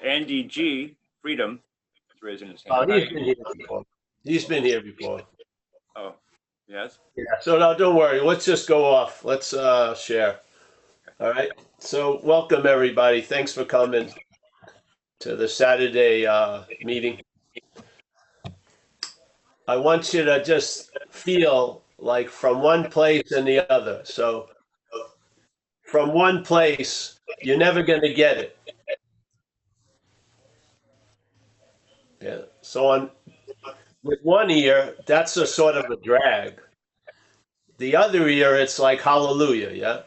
Andy G. Freedom is raising his Oh, hand. he's been here before. He's been here before. Oh, yes. Yeah. So now, don't worry. Let's just go off. Let's share. All right. So welcome everybody. Thanks for coming to the Saturday meeting. I want you to just feel like from one place and the other. So from one place, you're never going to get it. Yeah. So on with one ear, that's a sort of a drag. The other ear, it's like hallelujah. Yeah.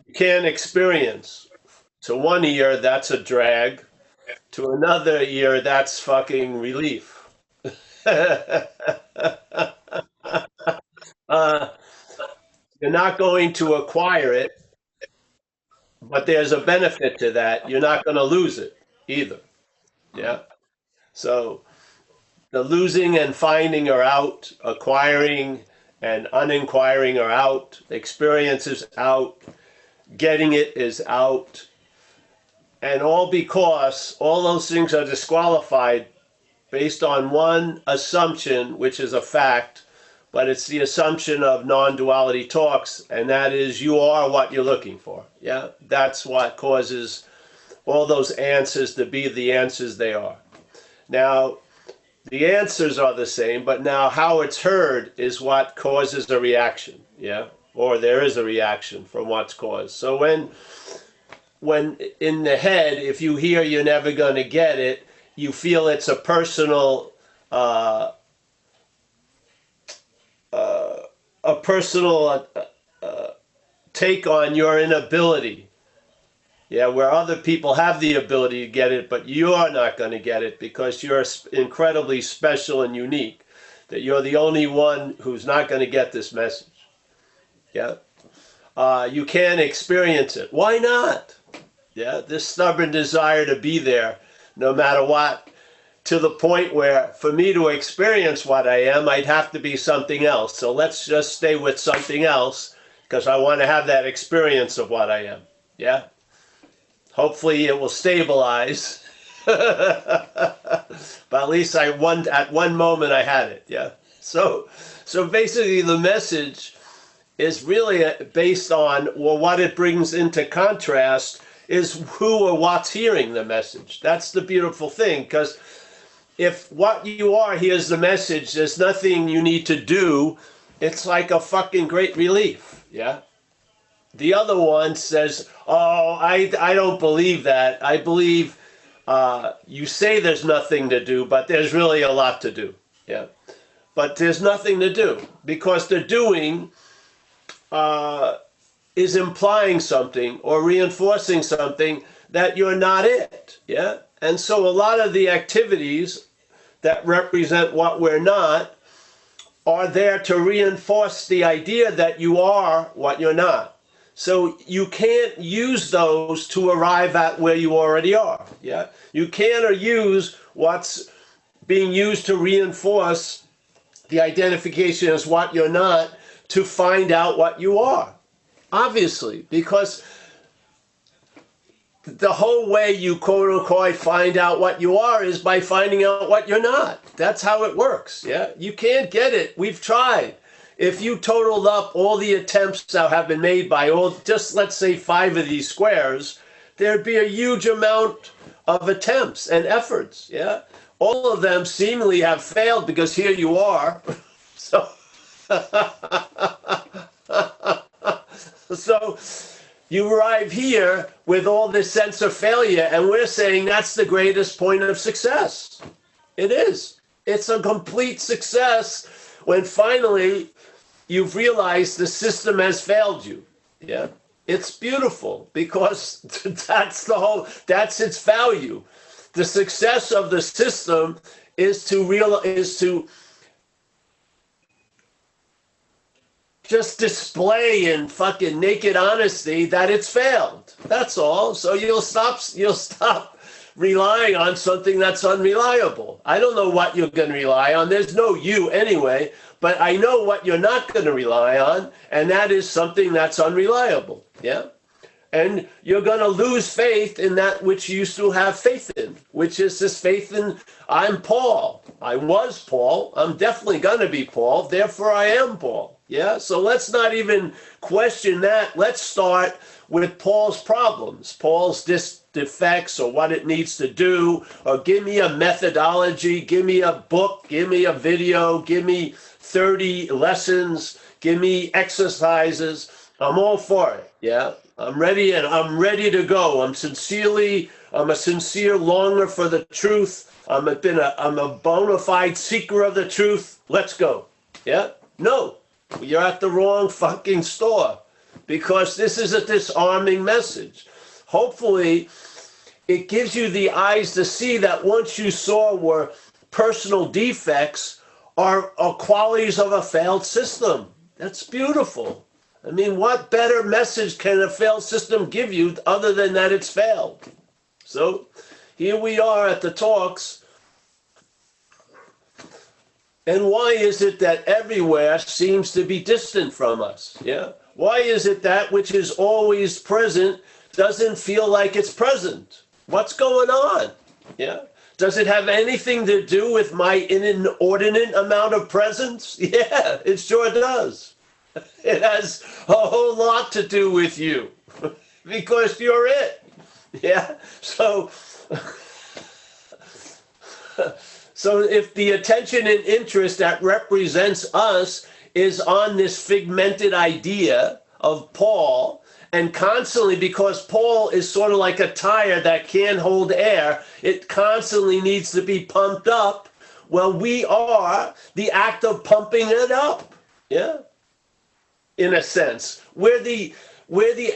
You can't experience. To one ear, that's a drag. To another ear, that's fucking relief. uh, you're not going to acquire it, but there's a benefit to that. You're not going to lose it either. Yeah. So the losing and finding are out, acquiring and uninquiring are out, experience is out, getting it is out. And all because all those things are disqualified based on one assumption, which is a fact, but it's the assumption of non-duality talks, and that is you are what you're looking for. Yeah, that's what causes all those answers to be the answers they are. Now, the answers are the same, but now how it's heard is what causes a reaction. Yeah, or there is a reaction from what's caused. So when in the head, if you hear you're never going to get it, you feel it's a personal take on your inability. Yeah, where other people have the ability to get it, but you're not going to get it because you're incredibly special and unique. That you're the only one who's not going to get this message. Yeah, you can't experience it. Why not? Yeah, this stubborn desire to be there, no matter what, to the point where for me to experience what I am, I'd have to be something else. So let's just stay with something else because I want to have that experience of what I am. Yeah. Hopefully it will stabilize. But at least at one moment I had it. Yeah. So basically the message is really based on, well, what it brings into contrast is who or what's hearing the message. That's the beautiful thing, because if what you are hears the message, there's nothing you need to do. It's like a fucking great relief. Yeah. The other one says, oh, I don't believe that. I believe you say there's nothing to do, but there's really a lot to do. Yeah. But there's nothing to do because the doing is implying something or reinforcing something that you're not it. Yeah. And so a lot of the activities that represent what we're not are there to reinforce the idea that you are what you're not. So you can't use those to arrive at where you already are. Yeah, you can't use what's being used to reinforce the identification as what you're not to find out what you are. Obviously, because the whole way you quote unquote find out what you are is by finding out what you're not. That's how it works. Yeah, you can't get it. We've tried. If you totaled up all the attempts that have been made by all, just let's say 5 of these squares, there'd be a huge amount of attempts and efforts. Yeah, all of them seemingly have failed because here you are. So, so you arrive here with all this sense of failure, and we're saying that's the greatest point of success. It is. It's a complete success when finally you've realized the system has failed you. Yeah. It's beautiful because that's its value. The success of the system is to just display in fucking naked honesty that it's failed. That's all. So you'll stop relying on something that's unreliable. I don't know what you're going to rely on. There's no you anyway, but I know what you're not going to rely on, and that is something that's unreliable. Yeah. And you're going to lose faith in that which you used to have faith in, which is this faith in, I'm Paul. I was Paul. I'm definitely going to be Paul. Therefore, I am Paul. Yeah. So let's not even question that. Let's start with Paul's problems, Paul's defects, or what it needs to do, or give me a methodology, give me a book, give me a video, give me 30 lessons, give me exercises. I'm all for it. Yeah. I'm ready, and I'm ready to go. I'm a sincere longer for the truth. I'm a bona fide seeker of the truth. Let's go. Yeah? No, you're at the wrong fucking store, because this is a disarming message. Hopefully, it gives you the eyes to see that once you saw were personal defects are qualities of a failed system. That's beautiful. I mean, what better message can a failed system give you other than that it's failed? So here we are at the talks. And why is it that everywhere seems to be distant from us? Yeah. Why is it that which is always present doesn't feel like it's present? What's going on? Yeah. Does it have anything to do with my inordinate amount of presence? Yeah, it sure does. It has a whole lot to do with you because you're it. Yeah. So if the attention and interest that represents us is on this figmented idea of Paul, and constantly, because Paul is sort of like a tire that can't hold air, it constantly needs to be pumped up. Well, we are the act of pumping it up. Yeah. In a sense, we're the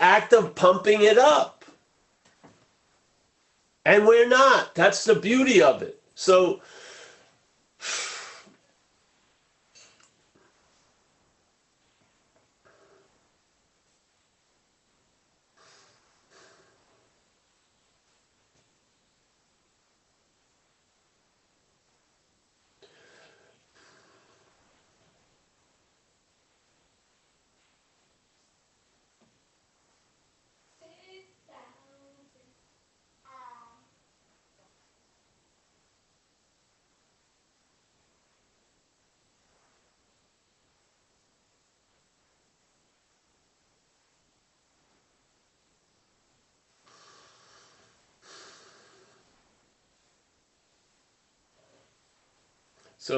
act of pumping it up, and we're not. That's the beauty of it. So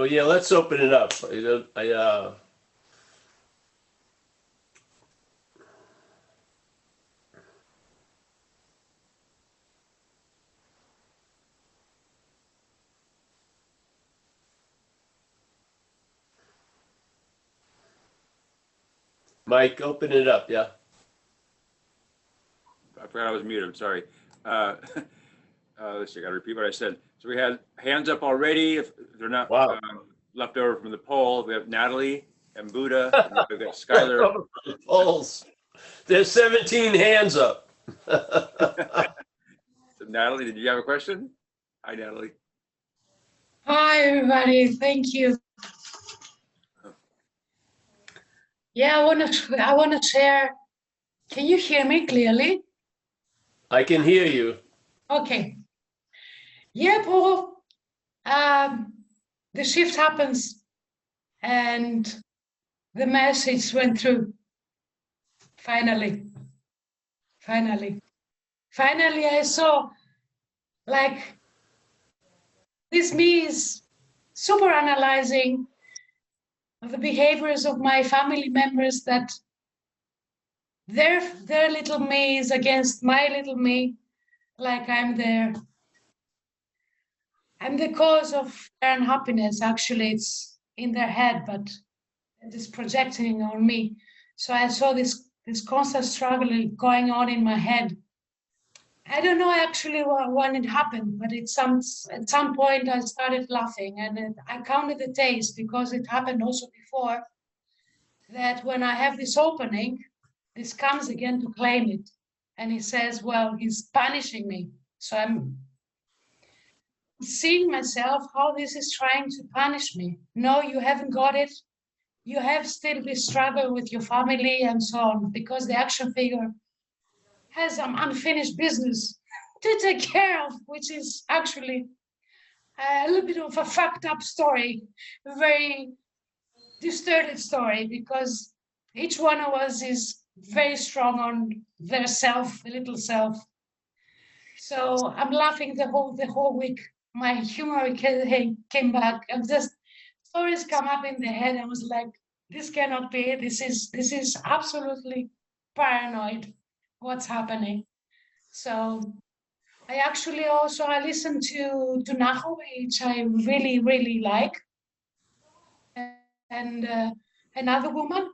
yeah, let's open it up. Mike, open it up. Yeah. I forgot I was muted. I'm sorry. Let's see. I got to repeat what I said. So we had hands up already. If they're not left over from the poll, we have Natalie and Buddha. And we've got Skylar. Polls. There's 17 hands up. So Natalie, did you have a question? Hi, Natalie. Hi, everybody. Thank you. Yeah, I want to share. Can you hear me clearly? I can hear you. Okay. Yeah, Paul. The shift happens, and the message went through. Finally, I saw, like, this me is super analyzing the behaviors of my family members, that their little me is against my little me, like I'm the cause of their unhappiness. Actually, it's in their head, but it is projecting on me. So I saw this constant struggle going on in my head. I don't know actually when it happened, but at some point I started laughing, and I counted the days, because it happened also before, that when I have this opening, this comes again to claim it. And he says, well, he's punishing me. So seeing myself how this is trying to punish me. No, you haven't got it. You have still this struggle with your family and so on, because the action figure has some unfinished business to take care of, which is actually a little bit of a fucked up story, a very distorted story, because each one of us is very strong on their self, the little self. So I'm laughing the whole week. My humor came back. And just stories come up in the head. I was like, this cannot be it. This is absolutely paranoid. What's happening? So I actually also I listen to Nahu, which I really, really like. And another woman.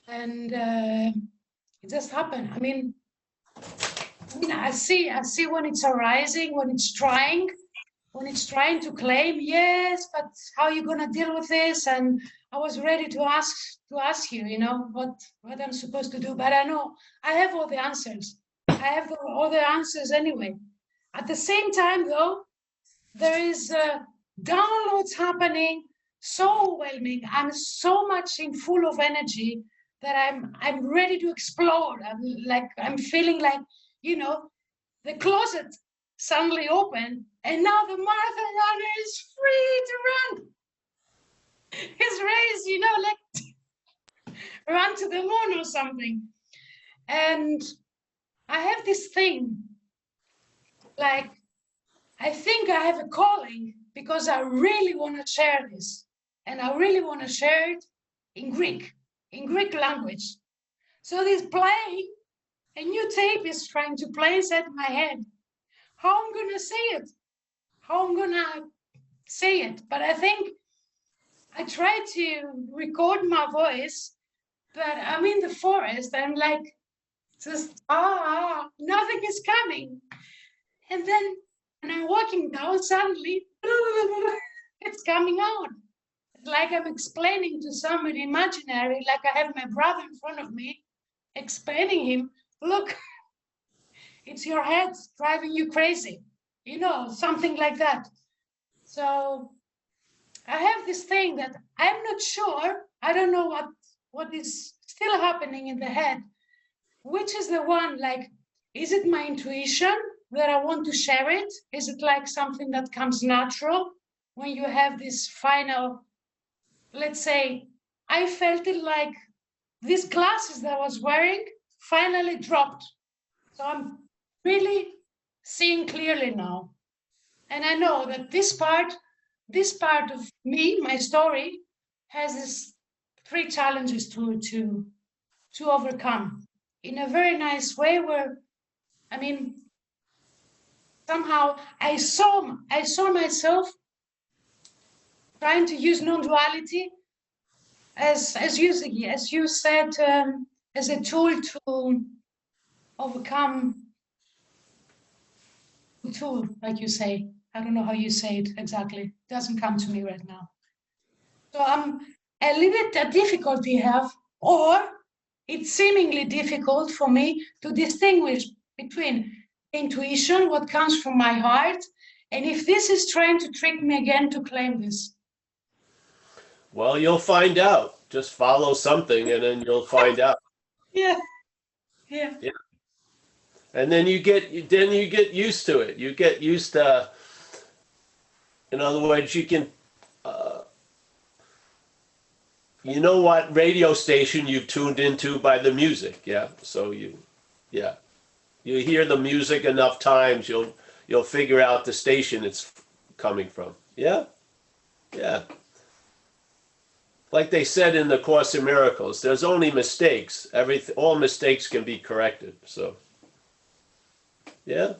And it just happened. I mean, I see when it's arising, when it's trying to claim, yes, but how are you gonna deal with this? And I was ready to ask you, you know, what I'm supposed to do. But I know I have all the answers. I have all the answers anyway. At the same time, though, there is downloads happening, so overwhelming. I'm so much in full of energy that I'm ready to explode. I'm feeling like, you know, the closet suddenly opened, and now the marathon runner is free to run his race, you know, like run to the moon or something. And I have this thing, like, I think I have a calling because I really want to share this. And I really want to share it in Greek language. So this playing, a new tape is trying to play inside my head. How I'm going to say it? How I'm going to say it? But I think I try to record my voice, but I'm in the forest. I'm like, just, nothing is coming. And then when I'm walking down, suddenly, it's coming out. It's like I'm explaining to somebody imaginary, like I have my brother in front of me, explaining him, look, it's your head driving you crazy, you know, something like that. So I have this thing that I'm not sure, I don't know what is still happening in the head, which is the one, like, is it my intuition that I want to share it? Is it like something that comes natural when you have this final, let's say, I felt it like these glasses that I was wearing finally dropped. So I'm really seeing clearly now. And I know that this part of me, my story, has these 3 challenges to overcome in a very nice way where, I mean, somehow I saw myself trying to use non-duality as you said, as a tool to overcome, tool, like you say. I don't know how you say it exactly. It doesn't come to me right now. So I'm a little bit a difficulty have, or it's seemingly difficult for me to distinguish between intuition, what comes from my heart, and if this is trying to trick me again to claim this. Well, you'll find out. Just follow something and then you'll find out. Yeah. And then you get used to it. You get used to, in other words, you can, you know what radio station you've tuned into by the music, yeah? So you hear the music enough times, you'll figure out the station it's coming from. Yeah. Like they said in the Course in Miracles, there's only mistakes. All mistakes can be corrected. So, yeah.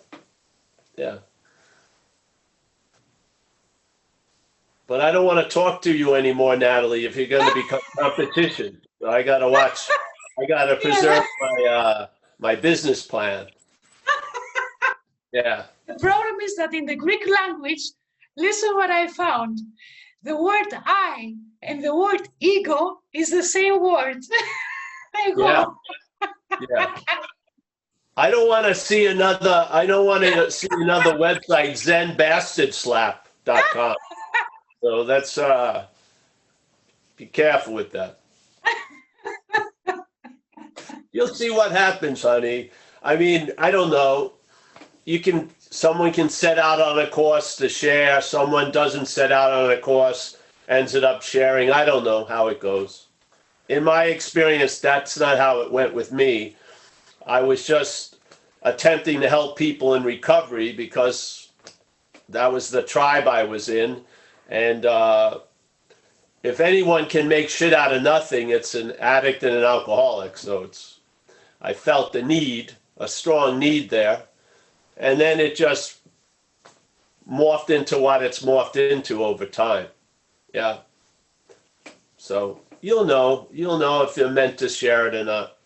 But I don't want to talk to you anymore, Natalie, if you're going to become competition. So I got to watch. I got to preserve my business plan. Yeah. The problem is that in the Greek language, listen what I found. The word I and the word ego is the same word. Yeah. I don't want to see another. I don't want to see another website, ZenBastardSlap.com. So that's be careful with that. You'll see what happens, honey. I mean, I don't know. Someone can set out on a course to share. Someone doesn't set out on a course, ends up sharing. I don't know how it goes. In my experience, that's not how it went with me. I was just attempting to help people in recovery because that was the tribe I was in. And if anyone can make shit out of nothing, it's an addict and an alcoholic. So I felt the need, a strong need there. And then it just morphed into what it's morphed into over time. Yeah. So you'll know if you're meant to share it or not.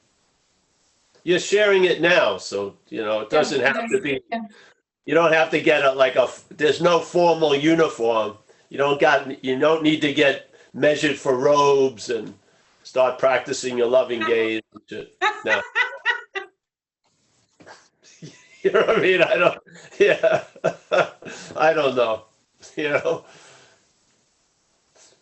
You're sharing it now, so it doesn't have to be. You don't have to get there's no formal uniform. You don't need to get measured for robes and start practicing your loving gaze and shit. No. You know what I mean? I don't know.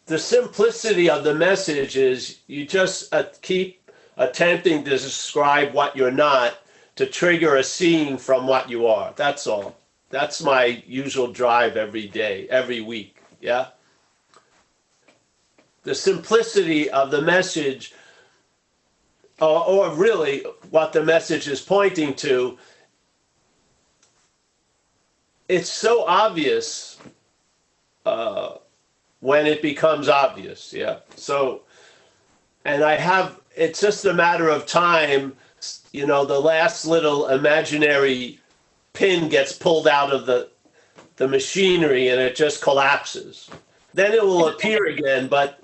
The simplicity of the message is you just keep attempting to describe what you're not to trigger a seeing from what you are. That's all. That's my usual drive every day, every week. Yeah. The simplicity of the message, or really what the message is pointing to, it's so obvious when it becomes obvious. Yeah. So, and it's just a matter of time, the last little imaginary pin gets pulled out of the machinery and it just collapses. Then it will appear again, but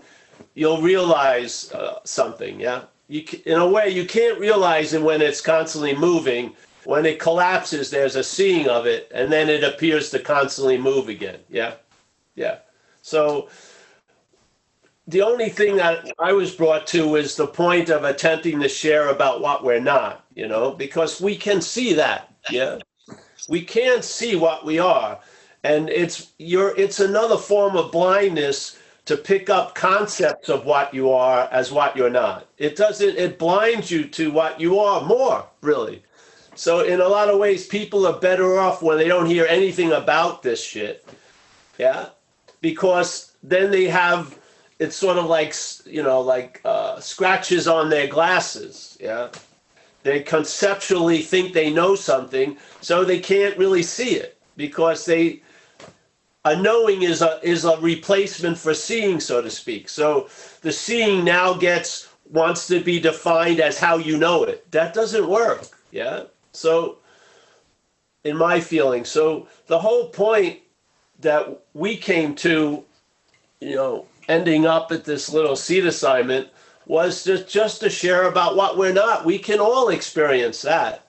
you'll realize something, yeah? In a way, you can't realize it when it's constantly moving. When it collapses, there's a seeing of it, and then it appears to constantly move again, yeah? Yeah. So the only thing that I was brought to is the point of attempting to share about what we're not, because we can see that, yeah? We can see what we are. And it's another form of blindness to pick up concepts of what you are as what you're not. It blinds you to what you are more, really. So in a lot of ways, people are better off when they don't hear anything about this shit, yeah? Because then it's sort of like, scratches on their glasses, yeah? They conceptually think they know something, so they can't really see it because a knowing is a replacement for seeing, so to speak. So the seeing now wants to be defined as how you know it. That doesn't work, yeah? So in my feeling, so the whole point that we came to, ending up at this little seed assignment was just to share about what we're not. We can all experience that.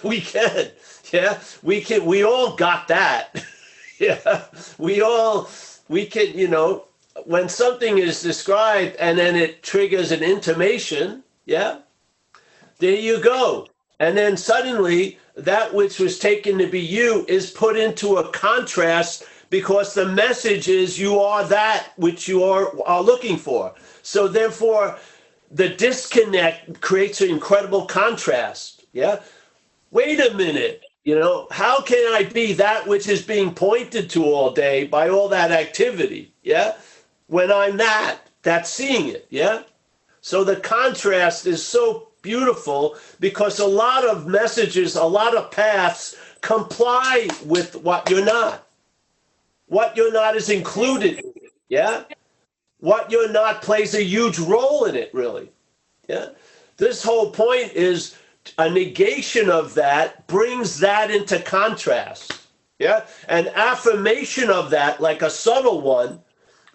We can, yeah? We all got that. Yeah, we can, when something is described and then it triggers an intimation, yeah, there you go. And then suddenly that which was taken to be you is put into a contrast because the message is you are that which you are looking for. So therefore, the disconnect creates an incredible contrast, yeah? Wait a minute. How can I be that which is being pointed to all day by all that activity, yeah? When I'm that's seeing it, yeah? So the contrast is so beautiful because a lot of messages, a lot of paths comply with what you're not. What you're not is included in it, yeah? What you're not plays a huge role in it, really, yeah? This whole point is a negation of that brings that into contrast, yeah? An affirmation of that, like a subtle one,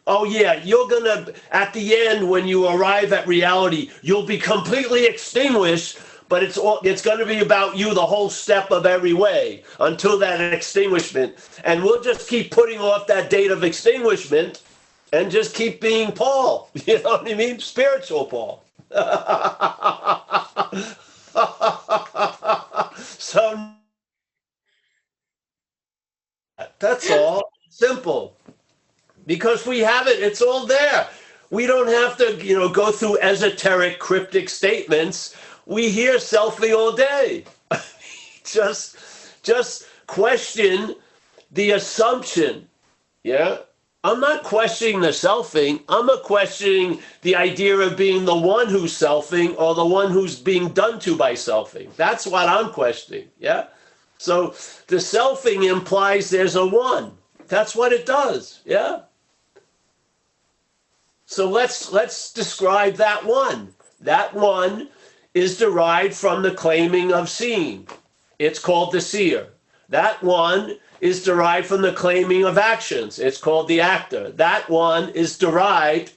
oh yeah, you're gonna, at the end when you arrive at reality, you'll be completely extinguished, but it's gonna be about you the whole step of every way until that extinguishment. And we'll just keep putting off that date of extinguishment and just keep being Paul, you know what I mean? Spiritual Paul. So that's all. Simple. Because we have it, it's all there. We don't have to, go through esoteric, cryptic statements. We hear selfing all day. just question the assumption. Yeah. I'm not questioning the selfing. I'm questioning the idea of being the one who's selfing or the one who's being done to by selfing. That's what I'm questioning. Yeah. So the selfing implies there's a one. That's what it does. Yeah. So let's describe that one. That one is derived from the claiming of seeing. It's called the seer. That one is derived from the claiming of actions. It's called the actor. That one is derived,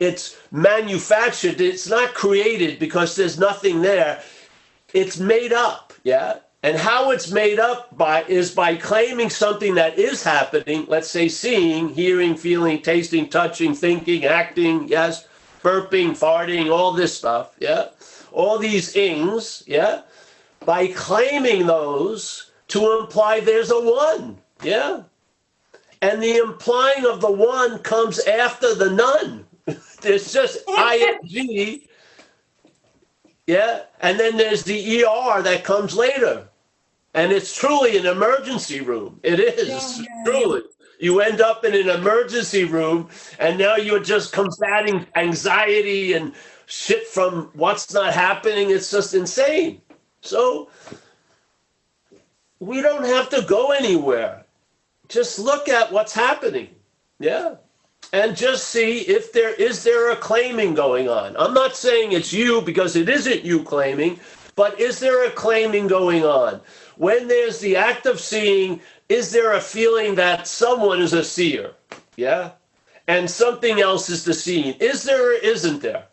it's manufactured, it's not created because there's nothing there. It's made up, yeah? And how it's made up is by claiming something that is happening, let's say seeing, hearing, feeling, tasting, touching, thinking, acting, yes, burping, farting, all this stuff, yeah? All these ings, yeah? By claiming those, to imply there's a one, yeah? And the implying of the one comes after the none. There's just ing, yeah? And then there's the ER that comes later. And it's truly an emergency room. It is, truly. You end up in an emergency room, and now you're just combating anxiety and shit from what's not happening. It's just insane. So we don't have to go anywhere. Just look at what's happening, yeah? And just see if there is a claiming going on. I'm not saying it's you because it isn't you claiming, but is there a claiming going on? When there's the act of seeing, is there a feeling that someone is a seer, yeah? And something else is the seeing. Is there or isn't there?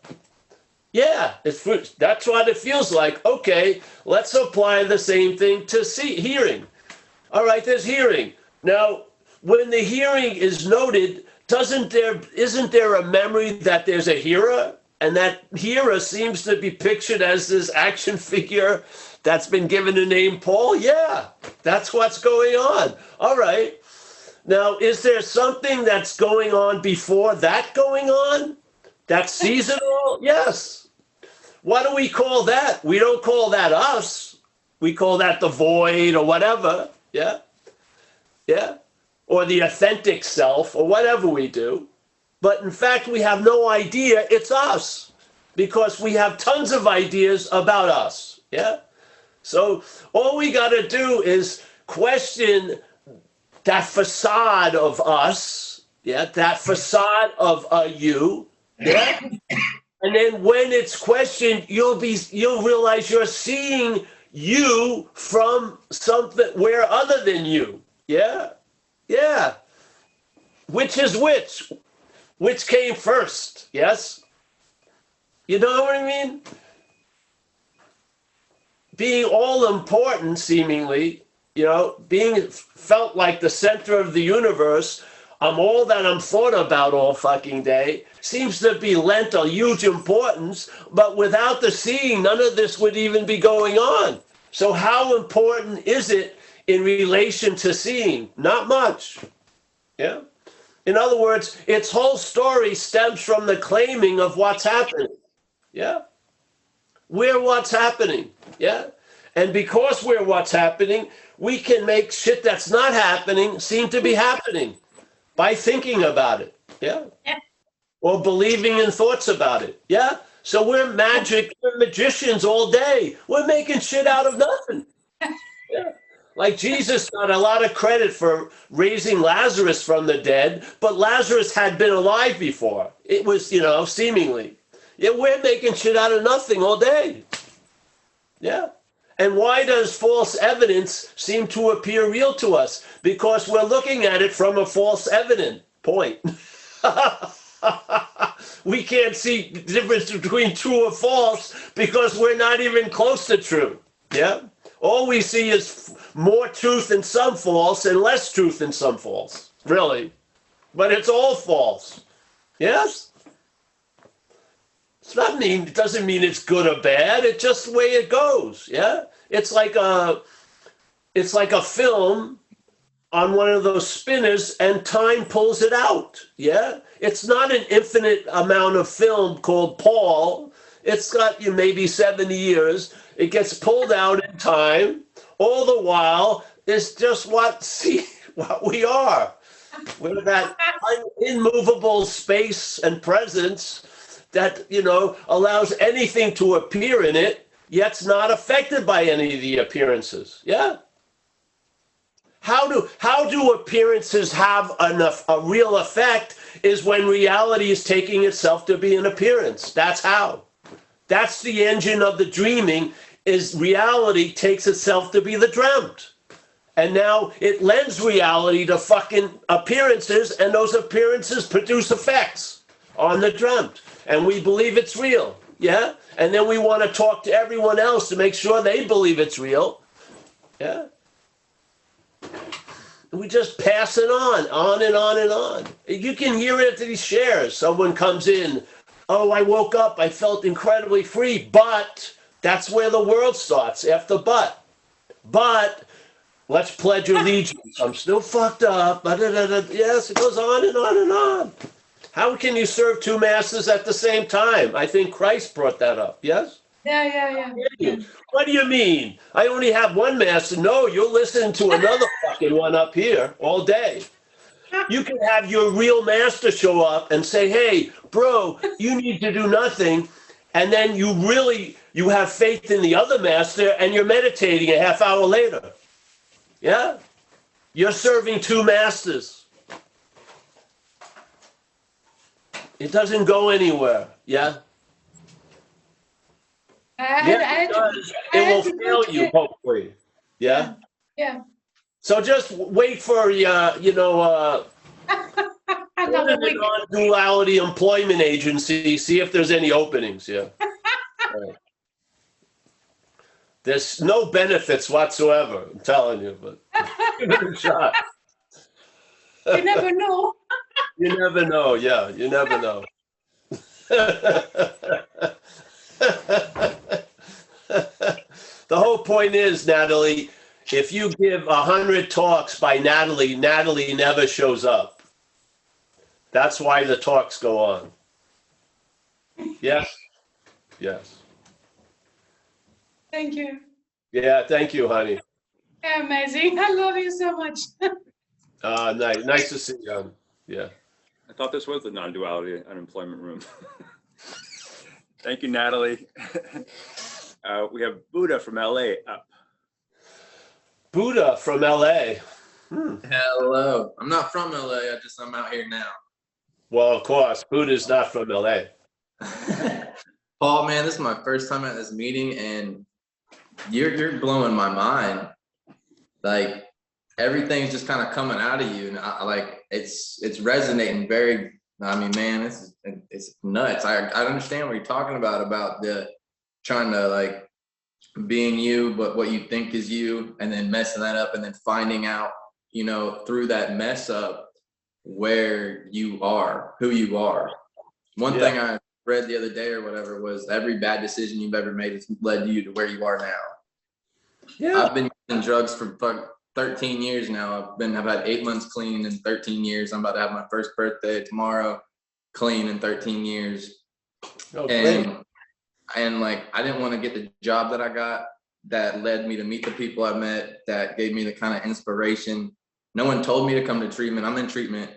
Yeah, that's what it feels like. Okay, let's apply the same thing to hearing. All right, there's hearing. Now, when the hearing is noted, isn't there a memory that there's a hearer? And that hearer seems to be pictured as this action figure that's been given the name Paul? Yeah, that's what's going on. All right. Now, is there something that's going on before that going on? That's seasonal? Yes. What do we call that? We don't call that us. We call that the void or whatever. Yeah. Yeah. Or the authentic self or whatever we do. But in fact, we have no idea it's us because we have tons of ideas about us. Yeah. So all we got to do is question that facade of us. Yeah. That facade of you. Yeah. And then when it's questioned, you'll realize you're seeing you from somewhere other than you. Yeah. Yeah. Which is which? Which came first? Yes? You know what I mean? Being all important, seemingly, being felt like the center of the universe, I'm all that I'm thought about all fucking day, seems to be lent a huge importance, but without the seeing, none of this would even be going on. So how important is it in relation to seeing? Not much. Yeah? In other words, its whole story stems from the claiming of what's happening. Yeah? We're what's happening. Yeah? And because we're what's happening, we can make shit that's not happening seem to be happening by thinking about it. Yeah? Yeah. Or believing in thoughts about it. Yeah? So we're magicians all day. We're making shit out of nothing. Yeah. Like Jesus got a lot of credit for raising Lazarus from the dead, but Lazarus had been alive before. It was, seemingly. Yeah, we're making shit out of nothing all day. Yeah. And why does false evidence seem to appear real to us? Because we're looking at it from a false evident point. We can't see the difference between true or false because we're not even close to true. Yeah. All we see is more truth in some false and less truth in some false, really. But it's all false. Yes? It doesn't mean it's good or bad. It's just the way it goes. Yeah. It's like a film on one of those spinners and time pulls it out. Yeah. It's not an infinite amount of film called Paul. It's got maybe 70 years. It gets pulled out in time. All the while, it's just what we are. We're that immovable space and presence that, allows anything to appear in it, yet it's not affected by any of the appearances. Yeah. How do appearances have a real effect is when reality is taking itself to be an appearance. That's how. That's the engine of the dreaming, is reality takes itself to be the dreamt. And now it lends reality to fucking appearances, and those appearances produce effects on the dreamt. And we believe it's real. Yeah? And then we want to talk to everyone else to make sure they believe it's real. Yeah? We just pass it on and on and on. You can hear it at these shares. Someone comes in, oh, I woke up, I felt incredibly free, but that's where the world starts, after but. But let's pledge allegiance. I'm still fucked up. Yes, it goes on and on and on. How can you serve two masters at the same time? I think Christ brought that up, yes? Yeah. What do you mean? I only have one master. No, you're listening to another fucking one up here all day. You can have your real master show up and say, hey, bro, you need to do nothing. And then you have faith in the other master and you're meditating a half hour later. Yeah? You're serving two masters. It doesn't go anywhere. Yeah? It will fail you, hopefully. Yeah? Yeah. So just wait for, non-duality employment agency, see if there's any openings. Yeah. Right. There's no benefits whatsoever, I'm telling you, but give it a shot. You never know. You never know, yeah, you never know. The whole point is, Natalie, if you give 100 talks by Natalie, Natalie never shows up. That's why the talks go on. Yes? Yes. Thank you. Yeah, thank you, honey. You're amazing. I love you so much. Nice to see you. Yeah. I thought this was the non-duality unemployment room. Thank you, Natalie. We have Buddha from LA up. Buddha from LA. Hello. I'm not from LA. I'm out here now. Well, of course, Buddha's not from LA. Paul, man, this is my first time at this meeting, and you're blowing my mind. Like, everything's just kind of coming out of you, and it's resonating very. I mean, man, it's nuts. I understand what you're talking about the trying to like being you, but what you think is you, and then messing that up, and then finding out, through that mess up where you are, who you are. One thing I read the other day or whatever was every bad decision you've ever made has led you to where you are now. Yeah. I've been using drugs for 13 years now. I've had 8 months clean in 13 years. I'm about to have my first birthday tomorrow, clean in 13 years. Oh, and like, I didn't want to get the job that I got that led me to meet the people I met, that gave me the kind of inspiration. No one told me to come to treatment. I'm in treatment,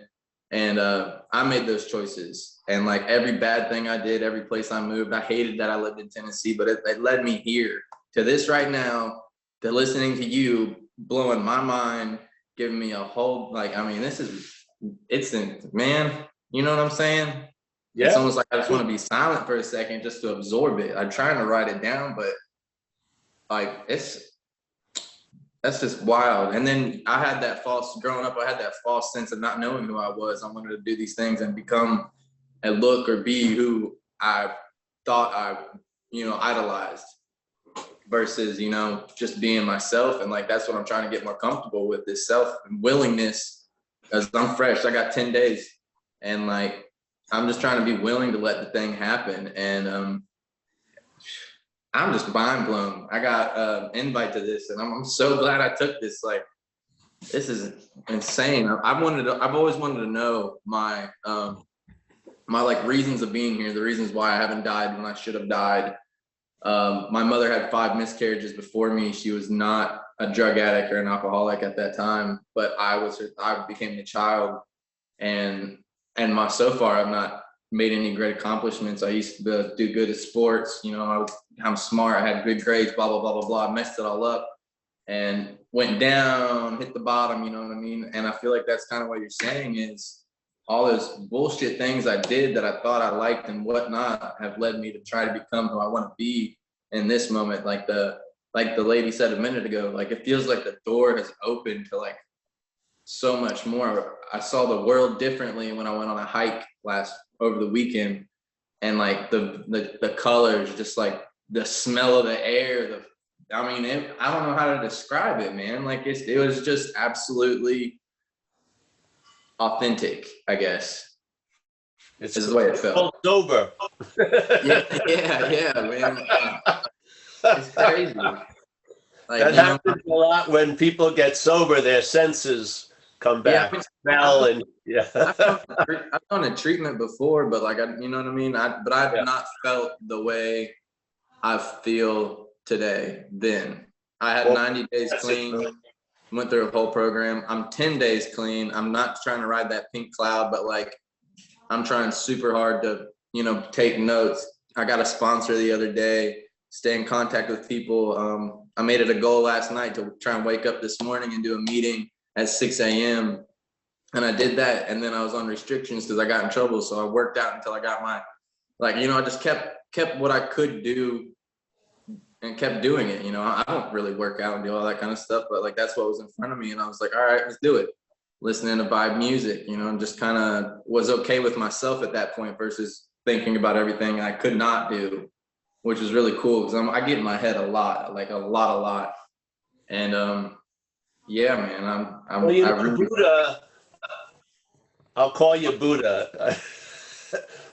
and I made those choices. And like every bad thing I did, every place I moved, I hated that I lived in Tennessee, but it led me here to this right now, to listening to you, blowing my mind, giving me a whole, man, you know what I'm saying? Yeah. It's almost like I just want to be silent for a second just to absorb it. I'm trying to write it down, but like that's just wild. And then growing up, I had that false sense of not knowing who I was. I wanted to do these things and become and look or be who I thought I, idolized, versus, just being myself. And like, that's what I'm trying to get more comfortable with, this self and willingness, because I'm fresh. I got 10 days, and like, I'm just trying to be willing to let the thing happen. And I'm just mind blown. I got an invite to this, and I'm so glad I took this. Like, this is insane. I've always wanted to know my my like reasons of being here, the reasons why I haven't died when I should have died. My mother had 5 miscarriages before me. She was not a drug addict or an alcoholic at that time, but I became the child, and so far I've not made any great accomplishments. I used to do good at sports, you know, I'm smart, I had good grades, blah, blah, blah, blah, blah. I messed it all up and went down, hit the bottom, you know what I mean? And I feel like that's kind of what you're saying is all those bullshit things I did that I thought I liked and whatnot have led me to try to become who I want to be in this moment. Like the lady said a minute ago, like it feels like the door has opened to like so much more. I saw the world differently when I went on a hike over the weekend, and like the colors, just like the smell of the air, I don't know how to describe it, man. Like it was just absolutely authentic, I guess. It's the way it felt. Sober. yeah, man. It's crazy. Like, that happens a lot when people get sober. Their senses come back. Yeah, Smell and yeah. I've done a treatment before, but like you know what I mean. But I've not felt the way I feel today. Then I had 90 days clean. Went through a whole program. I'm 10 days clean. I'm not trying to ride that pink cloud, but like I'm trying super hard to, you know, take notes. I got a sponsor the other day, stay in contact with people. I made it a goal last night to try and wake up this morning and do a meeting at 6 a.m. And I did that. And then I was on restrictions because I got in trouble. So I worked out until I got my, like, you know, I just kept what I could do and kept doing it. You know, I don't really work out and do all that kind of stuff, but like that's what was in front of me. And I was like, all right, let's do it. Listening to vibe music, you know, and just kind of was okay with myself at that point versus thinking about everything I could not do, which is really cool because I get in my head a lot. And yeah, man, well, you know, Buddha, I'll call you Buddha.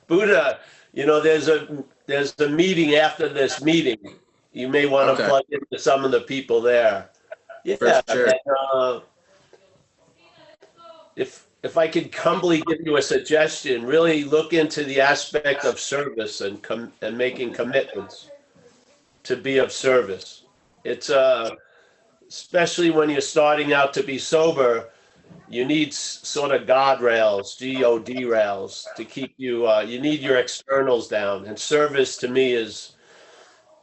Buddha, you know, there's a meeting after this meeting. You may want to plug into some of the people there. Yeah, for sure. And, if I could humbly give you a suggestion, really look into the aspect of service and making commitments to be of service. It's especially when you're starting out to be sober, you need sort of guardrails, G-O-D rails, to keep you. You need your externals down, and service to me is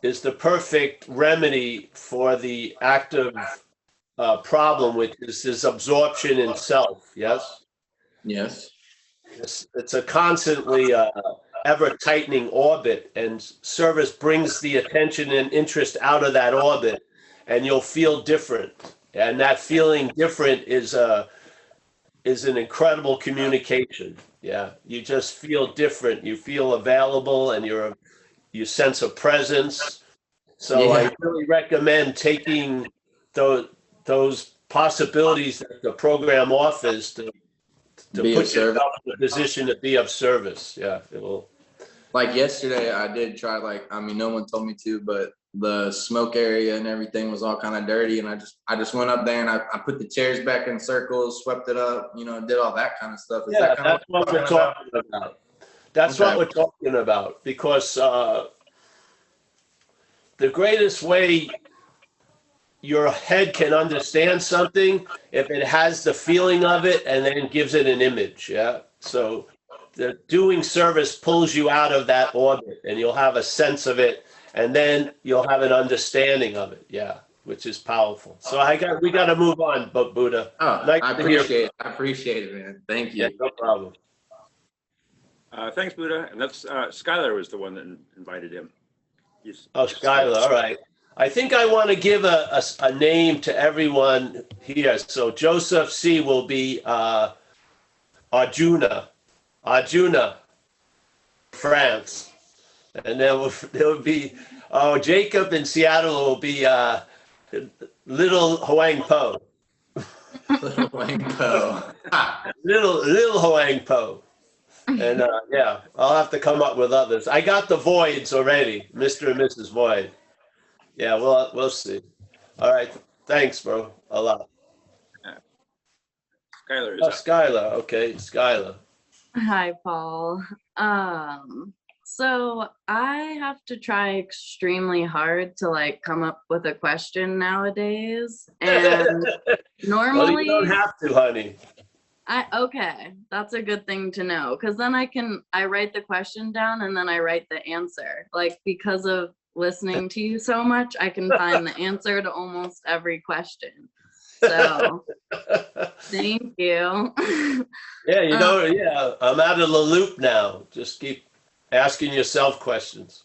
the perfect remedy for the active problem, which is this absorption in self. Yes. Yes. It's a constantly ever tightening orbit, and service brings the attention and interest out of that orbit, and you'll feel different. And that feeling different is an incredible communication. Yeah, you just feel different. You feel available, and you sense a presence. So I really recommend taking those possibilities that the program offers to put yourself in a position to be of service. Yeah, it will. Like yesterday, I did try, like, I mean, no one told me to, but the smoke area and everything was all kind of dirty. And I just went up there and I put the chairs back in circles, swept it up, you know, did all that kind of stuff. Is that that's what we're talking about. That's what we're talking about, because the greatest way your head can understand something if it has the feeling of it and then gives it an image. Yeah. So the doing service pulls you out of that orbit, and you'll have a sense of it, and then you'll have an understanding of it. Yeah, which is powerful. So we got to move on, but Buddha. Oh, nice I appreciate it, man. Thank you. Yeah, no problem. Thanks, Buddha. And that's Skylar was the one that invited him. Skylar. All right. I think I want to give a name to everyone here. So Joseph C. will be Arjuna, France. And there will be, Jacob in Seattle will be Little Huang Po. Little Huang Po. Little Huang Po. And yeah, I'll have to come up with others. I got the voids already, Mr. and Mrs. Void. Yeah, we'll see. All right, thanks, bro. A lot. Skylar is Oh, up. Skylar. Okay, Skylar. Hi, Paul. So I have to try extremely hard to like come up with a question nowadays. And Well, normally you don't have to, honey. okay, that's a good thing to know because then I write the question down and then I write the answer. Like because of listening to you so much, I can find the answer to almost every question. So thank you. Yeah, yeah, I'm out of the loop now. Just keep asking yourself questions.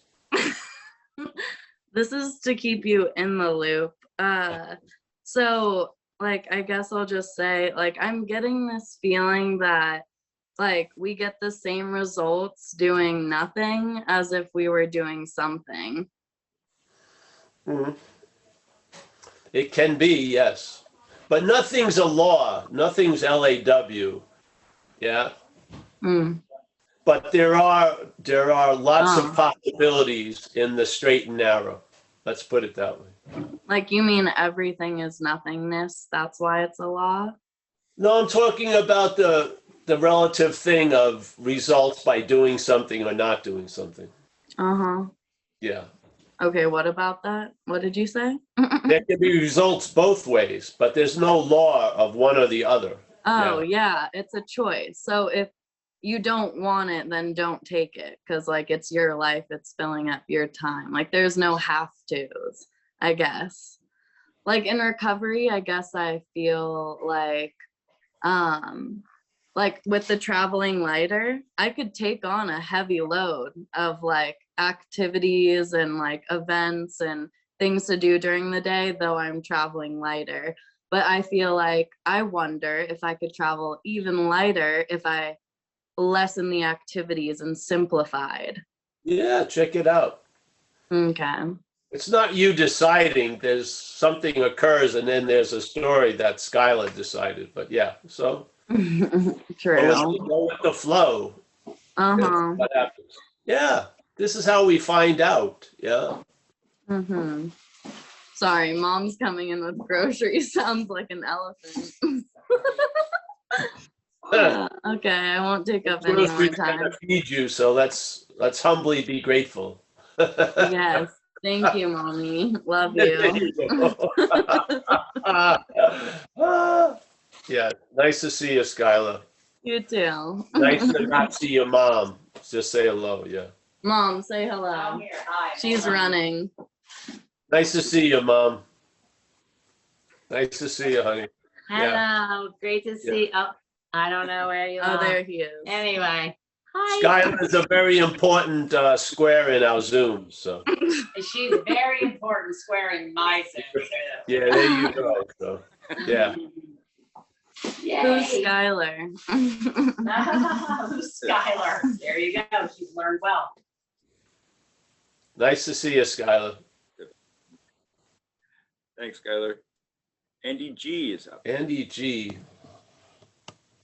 This is to keep you in the loop. So like, I guess I'll just say, like, I'm getting this feeling that like we get the same results doing nothing as if we were doing something. Mm-hmm. It can be, yes. But nothing's a law. Nothing's LAW. Yeah. Mm. But there are lots of possibilities in the straight and narrow. Let's put it that way. Like you mean everything is nothingness? That's why it's a law? No, I'm talking about the relative thing of results by doing something or not doing something. Uh-huh. Yeah. Okay, what about that? What did you say? There can be results both ways, but there's no law of one or the other. Oh, yeah, it's a choice. So if you don't want it, then don't take it because like it's your life, it's filling up your time. Like there's no have tos, I guess. Like in recovery, I guess I feel like with the traveling lighter, I could take on a heavy load of like activities and like events and things to do during the day, though I'm traveling lighter. But I feel like I wonder if I could travel even lighter if I lessen the activities and simplified. Yeah, check it out. Okay. It's not you deciding. There's something occurs, and then there's a story that Skylar decided. But yeah, so True. go with the flow. Uh-huh. What happens? Yeah, this is how we find out. Yeah. Mm-hmm. Sorry, mom's coming in with groceries. Sounds like an elephant. Okay, I won't take up any more time. Gonna feed you, so let's humbly be grateful. Yes, thank you, mommy. Love you. Yeah, nice to see you, Skylar. You too. Nice to not see your mom. Just say hello, yeah. Mom, say hello. I'm here. Hi. She's running. Nice to see you, Mom. Nice to see you, honey. Hello. Yeah. Great to see. Oh, I don't know where you Oh, are. there he is. Anyway. Hi. Skylar is a very important square in our Zoom, so. She's a very important square in my Zoom. Yeah, there you go. So, yeah. Who's Skylar? Who's Skylar? There you go. She's learned well. Nice to see you, Skylar. Thanks, Skylar. Andy G is up. Andy G.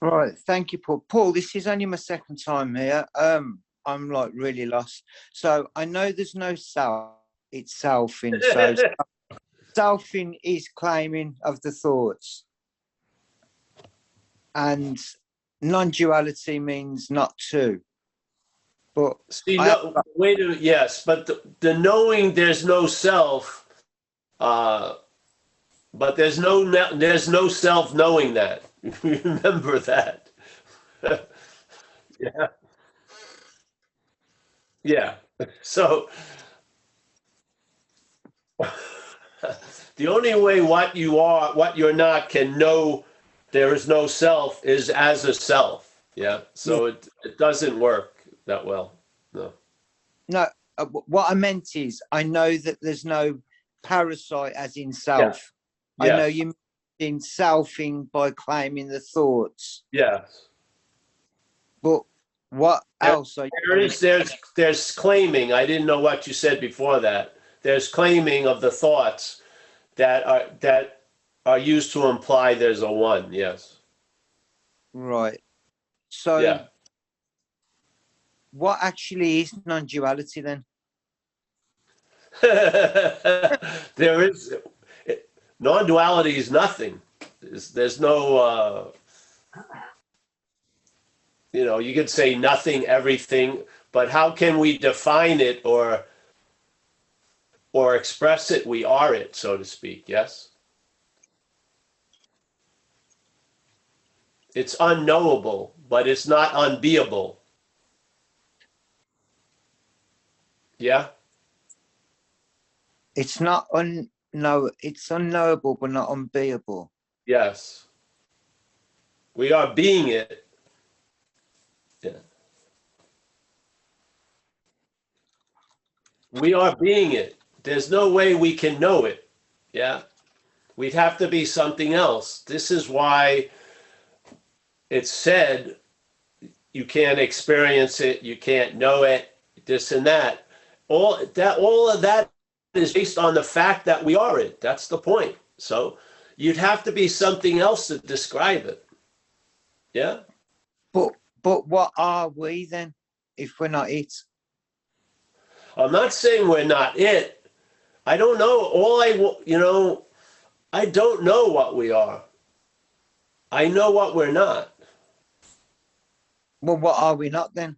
All right, thank you, Paul. Paul, this is only my second time here. I'm like really lost. So I know there's no self, it's selfing. So selfing is claiming of the thoughts. And non-duality means not two. But See, no, wait a minute, yes, but the knowing there's no self, but there's no self knowing that. Remember that. Yeah. Yeah. So the only way what you are, what you're not can know there is no self is as a self. Yeah. So it doesn't work that well. No. no, what I meant is I know that there's no parasite as in self. Yeah. I know you mean selfing by claiming the thoughts. Yes. But what else? There's claiming. I didn't know what you said before that. There's claiming of the thoughts that are used to imply there's a one. Yes. Right. So Yeah. what actually is non-duality then? There is non-duality is nothing. There's no you could say nothing, everything, but how can we define it or express it? We are it, so to speak. Yes. It's unknowable, but it's not unbeable. Yeah. It's not it's unknowable, but not unbeable. Yes. We are being it. Yeah. We are being it. There's no way we can know it. Yeah. We'd have to be something else. This is why it's said you can't experience it, you can't know it, this and that. All of that is based on the fact that we are it. That's the point. So you'd have to be something else to describe it. Yeah. But what are we then if we're not it? I'm not saying we're not it. I don't know. I don't know what we are. I know what we're not. Well, what are we not then?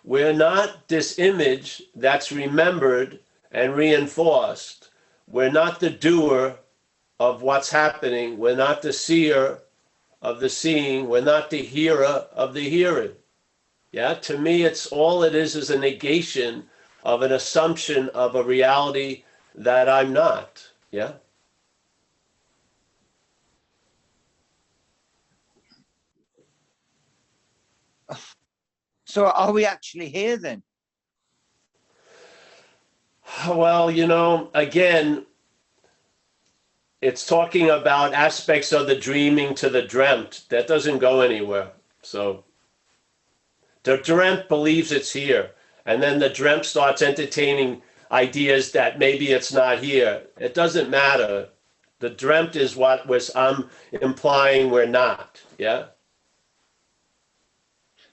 We're not this image that's remembered and reinforced. We're not the doer of what's happening. We're not the seer of the seeing. We're not the hearer of the hearing. Yeah, to me, it's all it is a negation of an assumption of a reality that I'm not. Yeah. So are we actually here then? Well, again, it's talking about aspects of the dreaming to the dreamt. That doesn't go anywhere. So the dreamt believes it's here. And then the dreamt starts entertaining ideas that maybe it's not here. It doesn't matter. The dreamt is what I'm implying we're not. Yeah.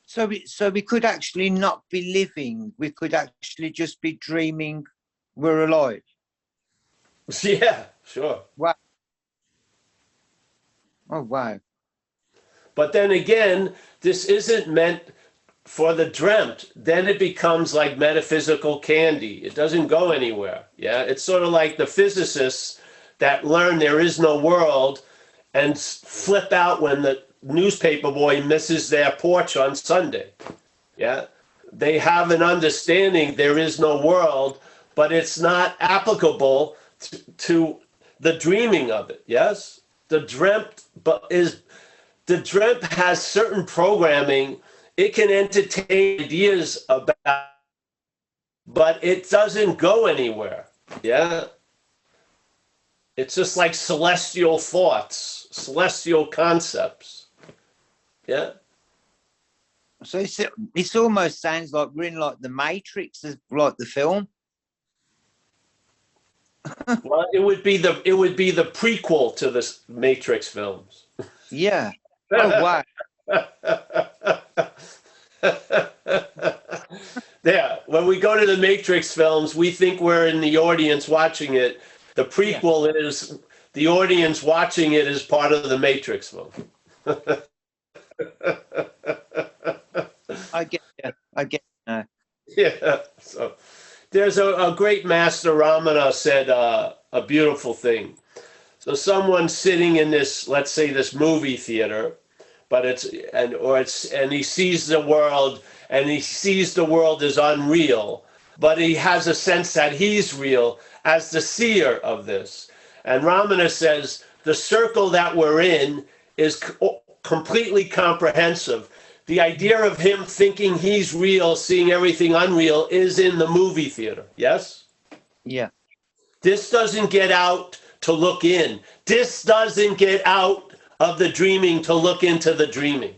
So we could actually not be living. We could actually just be dreaming we're alive. Yeah, sure. Wow. Oh, wow. But then again, this isn't meant for the dreamt. Then it becomes like metaphysical candy. It doesn't go anywhere. Yeah, it's sort of like the physicists that learn there is no world and flip out when the newspaper boy misses their porch on Sunday. Yeah, they have an understanding there is no world, but it's not applicable to the dreaming of it. Yes, the dreamt has certain programming. It can entertain ideas about, but it doesn't go anywhere. Yeah, it's just like celestial thoughts, celestial concepts. Yeah. So it almost sounds like we're in like the Matrix, like the film. Well, it would be the prequel to the Matrix films. Yeah. Oh wow. Yeah. When we go to the Matrix films, we think we're in the audience watching it. The prequel is the audience watching it as part of the Matrix film. I get. Yeah. So there's a great master, Ramana, said a beautiful thing. So someone's sitting in this, let's say, this movie theater, but and he sees the world, and he sees the world as unreal, but he has a sense that he's real as the seer of this. And Ramana says the circle that we're in is completely comprehensive. The idea of him thinking he's real, seeing everything unreal, is in the movie theater. Yes? Yeah. This doesn't get out to look in. This doesn't get out of the dreaming to look into the dreaming.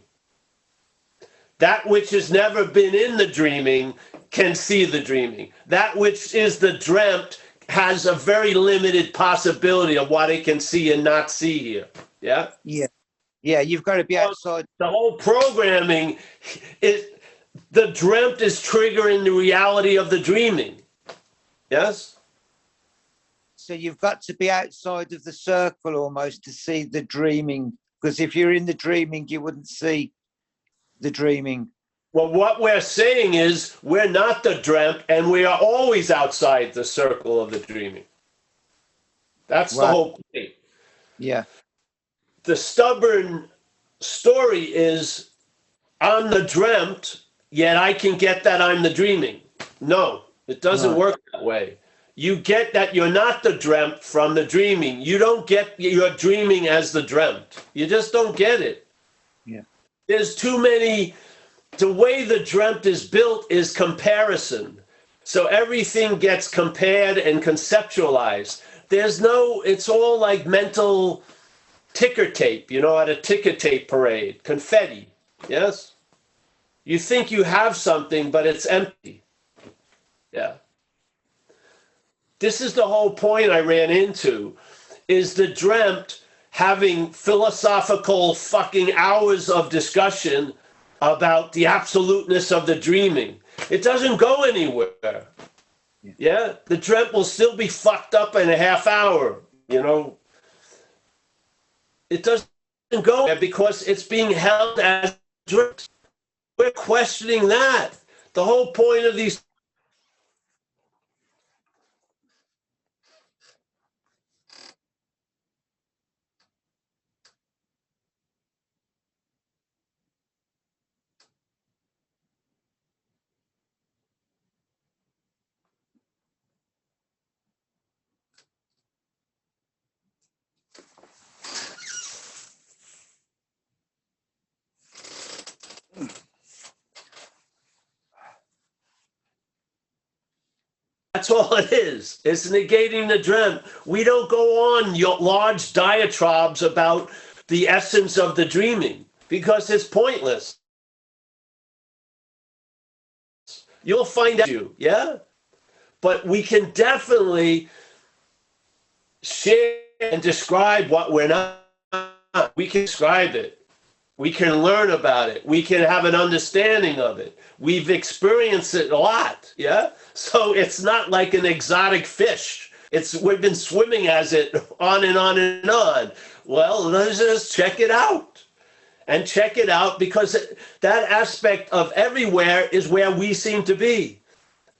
That which has never been in the dreaming can see the dreaming. That which is the dreamt has a very limited possibility of what it can see and not see here. Yeah? Yeah. Yeah, you've got to be outside. The whole programming is the dreamt is triggering the reality of the dreaming. Yes? So you've got to be outside of the circle almost to see the dreaming, because if you're in the dreaming, you wouldn't see the dreaming. Well, what we're saying is we're not the dreamt, and we are always outside the circle of the dreaming. That's the whole point. Yeah. The stubborn story is I'm the dreamt, yet I can get that I'm the dreaming. No, it doesn't work that way. You get that you're not the dreamt from the dreaming. You don't get your dreaming as the dreamt. You just don't get it. Yeah. There's too many. The way the dreamt is built is comparison. So everything gets compared and conceptualized. There's no, it's all like mental ticker tape, you know, at a ticker tape parade, confetti. Yes? You think you have something, but it's empty. Yeah. This is the whole point I ran into, is the dreamt having philosophical fucking hours of discussion about the absoluteness of the dreaming. It doesn't go anywhere. Yeah? The dreamt will still be fucked up in a half hour, you know. It doesn't go there because it's being held as dreamt. We're questioning that. The whole point of these That's all it is. It's negating the dreamt. We don't go on large diatribes about the essence of the dreaming because it's pointless. You'll find out, yeah? But we can definitely share and describe what we're not. We can describe it. We can learn about it. We can have an understanding of it. We've experienced it a lot, yeah? So it's not like an exotic fish. We've been swimming as it on and on and on. Well, let's just check it out. And check it out because that aspect of everywhere is where we seem to be.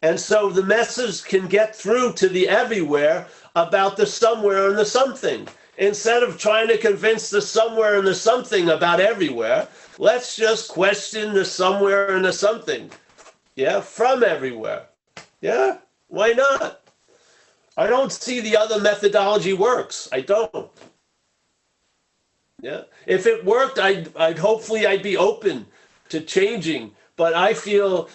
And so the message can get through to the everywhere about the somewhere and the something. Instead of trying to convince the somewhere and the something about everywhere, let's just question the somewhere and the something. Yeah, from everywhere. Yeah, why not? I don't see the other methodology works. I don't. Yeah, if it worked, I'd hopefully I'd be open to changing. But I feel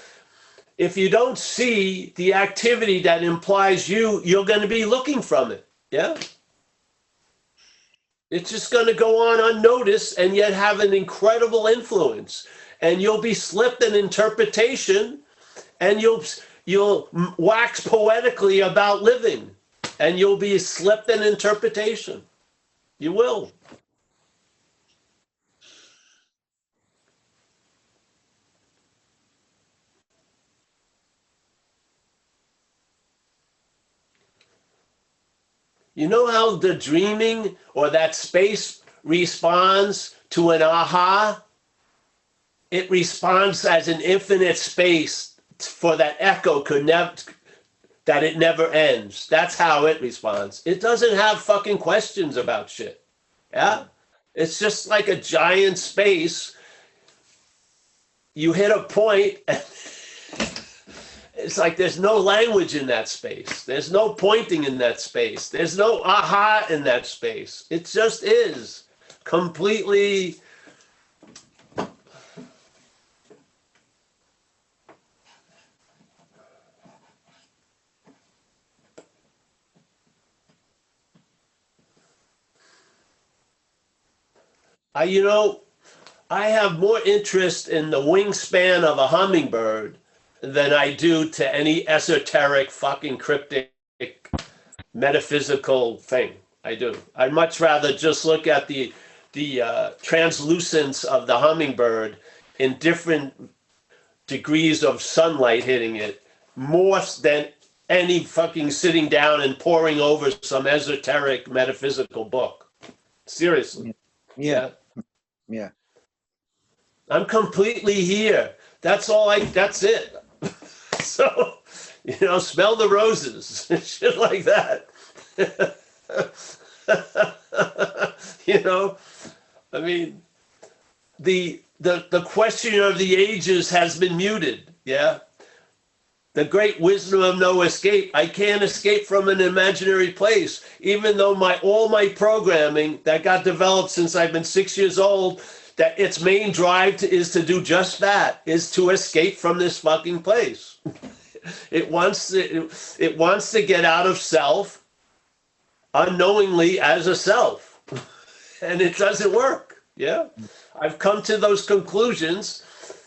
if you don't see the activity that implies you're going to be looking from it. Yeah. It's just going to go on unnoticed and yet have an incredible influence. And you'll be slipped an interpretation and you'll wax poetically about living and you'll be slipped an interpretation. You will. You know how the dreaming or that space responds to an aha? It responds as an infinite space for that echo that it never ends. That's how it responds. It doesn't have fucking questions about shit. Yeah? It's just like a giant space. You hit a point and it's like there's no language in that space. There's no pointing in that space. There's no aha in that space. It just is completely. I have more interest in the wingspan of a hummingbird than I do to any esoteric, fucking cryptic, metaphysical thing. I do. I'd much rather just look at the translucence of the hummingbird in different degrees of sunlight hitting it, more than any fucking sitting down and poring over some esoteric metaphysical book. Seriously. Yeah. Yeah. I'm completely here. That's it. So, smell the roses, shit like that. I mean, the question of the ages has been muted. Yeah. The great wisdom of no escape. I can't escape from an imaginary place, even though all my programming that got developed since I've been 6 years old, that its main drive is to do just that, is to escape from this fucking place. It wants to get out of self unknowingly as a self, and it doesn't work. Yeah, I've come to those conclusions,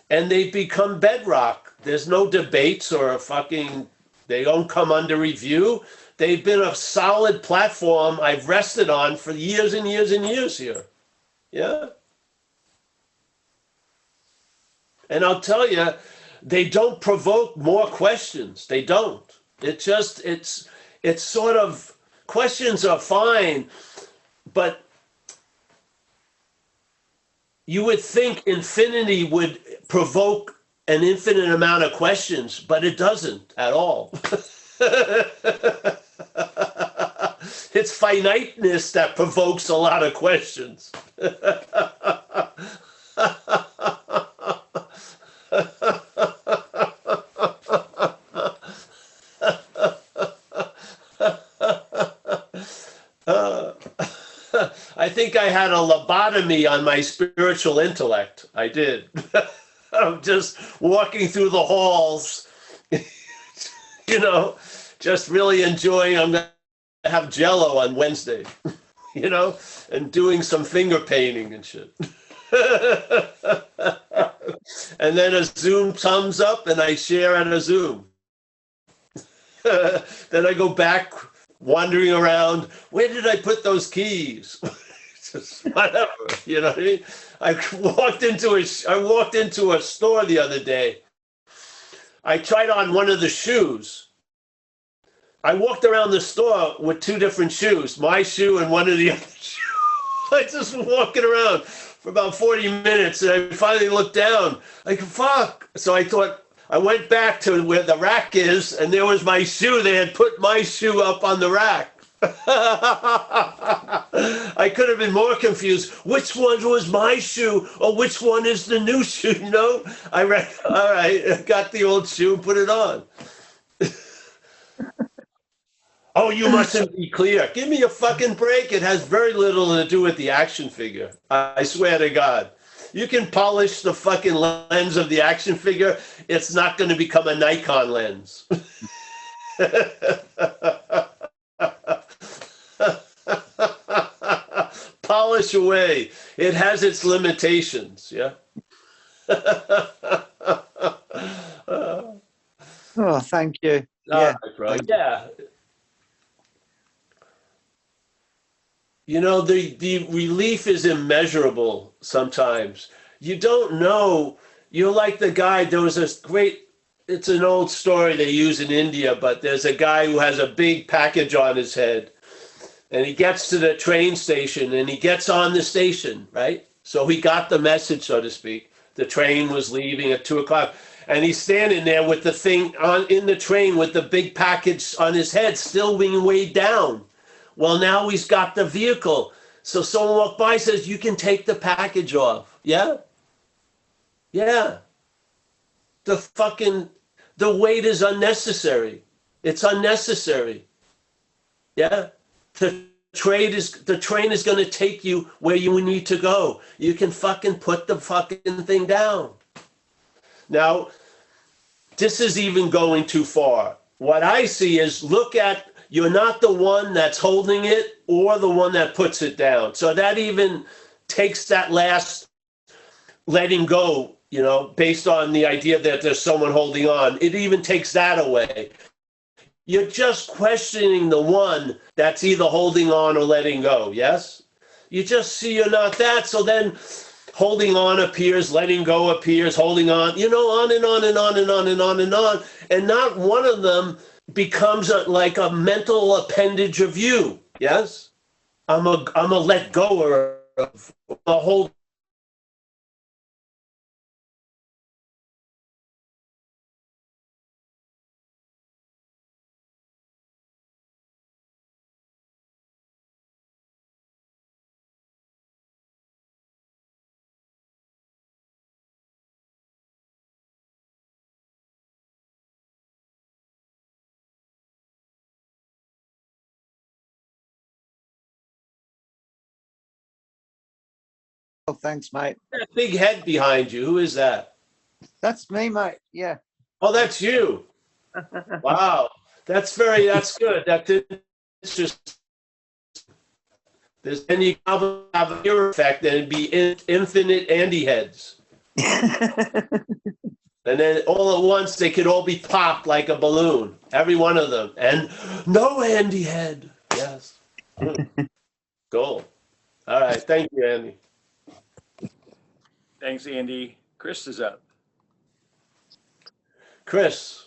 and they've become bedrock. There's no debates or they don't come under review. They've been a solid platform I've rested on for years and years and years here. Yeah. And I'll tell you, they don't provoke more questions. They don't. It's sort of, questions are fine, but you would think infinity would provoke an infinite amount of questions, but it doesn't at all. It's finiteness that provokes a lot of questions. I think I had a lobotomy on my spiritual intellect. I did. I'm just walking through the halls, just really enjoying. I'm going to have Jell-O on Wednesday, and doing some finger painting and shit. And then a Zoom comes up and I share on a Zoom. Then I go back wandering around. Where did I put those keys? Just whatever, you know what I mean? I walked into a store the other day. I tried on one of the shoes. I walked around the store with two different shoes, my shoe and one of the other shoes. I just was walking around for about 40 minutes, and I finally looked down. Like, fuck. So I thought, I went back to where the rack is, and there was my shoe. They had put my shoe up on the rack. I could have been more confused. Which one was my shoe, or which one is the new shoe? I read, all right, I got the old shoe, put it on. Oh, you mustn't be clear. Give me a fucking break. It has very little to do with the action figure. I swear to God. You can polish the fucking lens of the action figure. It's not going to become a Nikon lens. Polish away. It has its limitations. Yeah. Oh, thank you. Yeah. Bro. Yeah. The relief is immeasurable sometimes. You don't know. You're like the guy, there was this great, it's an old story they use in India, but there's a guy who has a big package on his head, and he gets to the train station, and he gets on the station, right? So he got the message, so to speak. The train was leaving at 2 o'clock, and he's standing there with the thing in the train with the big package on his head, still being weighed down. Well, now he's got the vehicle. So someone walked by and says, you can take the package off. Yeah? Yeah. The weight is unnecessary. It's unnecessary. Yeah? The train is going to take you where you need to go. You can fucking put the fucking thing down. Now, this is even going too far. What I see is, you're not the one that's holding it or the one that puts it down. So that even takes that last letting go, based on the idea that there's someone holding on. It even takes that away. You're just questioning the one that's either holding on or letting go, yes? You just see you're not that. So then holding on appears, letting go appears, holding on, on and on and on and on and on and on. And not one of them becomes like a mental appendage of you. Yes? I'm a let goer of a whole. Oh, thanks, mate. That big head behind you. Who is that? That's me, mate. Yeah. Oh, that's you. Wow. That's good. That's interesting. Then you have a mirror effect, and it'd be infinite Andy heads. And then all at once, they could all be popped like a balloon, every one of them. And no Andy head. Yes. Cool. All right. Thank you, Andy. Thanks, Andy. Chris is up. Chris.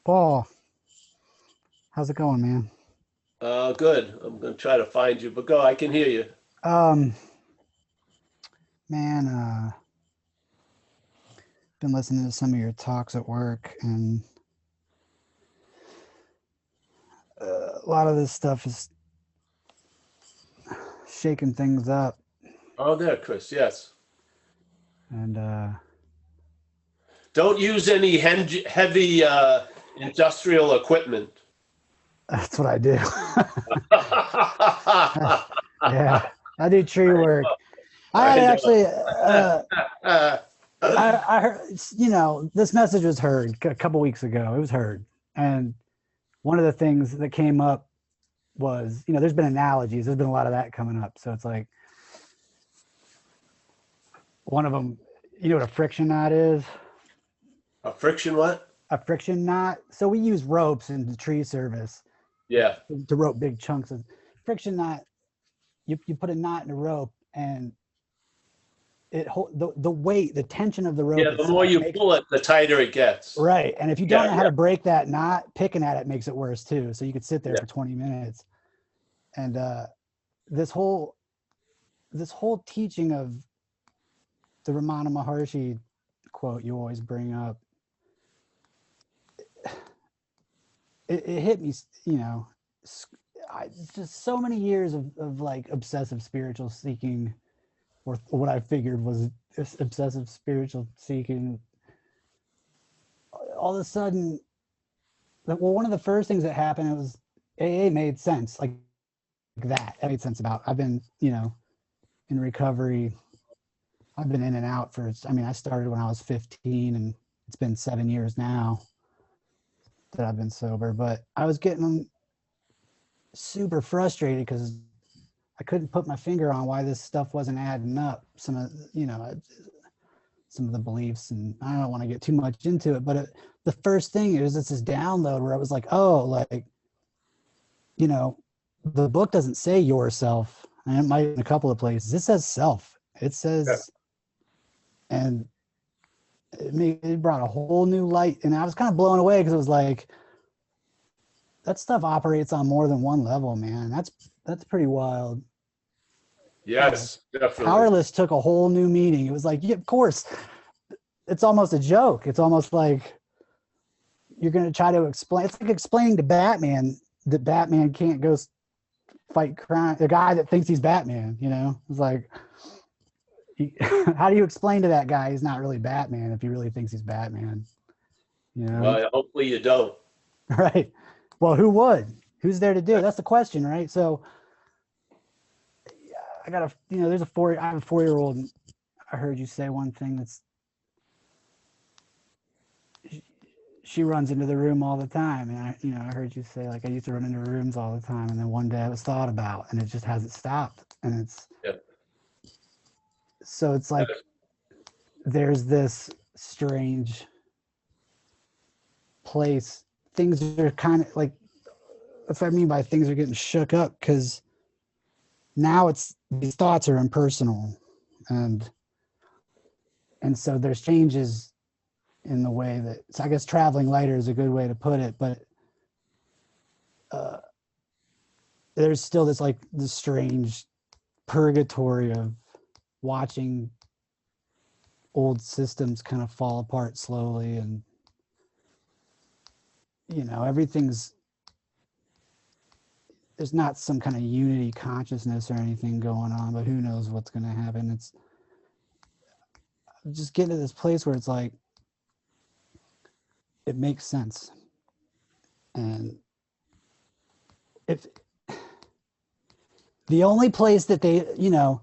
Paul, how's it going, man? Good. I'm going to try to find you, but go. I can hear you. Man, been listening to some of your talks at work, and a lot of this stuff is shaking things up. Oh, there, Chris. Yes. And don't use any heavy industrial equipment. that's what I do. Yeah, I do tree work. I actually, I heard, this message was heard a couple weeks ago. It was heard. And one of the things that came up was, there's been analogies. There's been a lot of that coming up. So it's like, one of them, you know what a friction knot is? A friction what? A friction knot. So we use ropes in the tree service. Yeah. To rope big chunks of friction knot. You put a knot in a rope, and it the weight, the tension of the rope. Yeah, the more you pull it, the tighter it gets. Right. And if you don't know how to break that knot, picking at it makes it worse too. So you could sit there for 20 minutes. And this whole teaching of the Ramana Maharshi quote you always bring up, it hit me, just so many years of like obsessive spiritual seeking, or what I figured was obsessive spiritual seeking. All of a sudden, one of the first things that happened, it was AA made sense. Like that made sense about, I've been, in recovery. I've been in and out I started when I was 15, and it's been 7 years now that I've been sober, but I was getting super frustrated because I couldn't put my finger on why this stuff wasn't adding up. Some of the beliefs, and I don't want to get too much into it, but the first thing is it's this download where I was like, the book doesn't say yourself, and it might in a couple of places. It says self. It says, and it brought a whole new light, and I was kind of blown away because it was like, that stuff operates on more than one level, man. That's pretty wild. Yes, definitely. Powerless took a whole new meaning. It was like, yeah, of course, it's almost a joke. It's almost like you're going to try to explain. It's like explaining to Batman that Batman can't go fight crime. The guy that thinks he's Batman, it's like, how do you explain to that guy he's not really Batman if he really thinks he's Batman? Well, hopefully you don't. Right. Well, who would? Who's there to do it? That's the question, right? So I got I have a 4-year-old. And I heard you say one thing that's, she runs into the room all the time. And I heard you say, like, I used to run into rooms all the time. And then one day I was thought about, and it just hasn't stopped. And it's, so it's like, there's this strange place. Things are kind of like, that's what I mean by things are getting shook up, because now these thoughts are impersonal, and and so there's changes in the way that, so I guess traveling lighter is a good way to put it, but there's still this like this strange purgatory of watching old systems kind of fall apart slowly, and you know, there's not some kind of unity consciousness or anything going on, but who knows what's going to happen. It's just getting to this place where it's like, it makes sense. And if the only place that they, you know,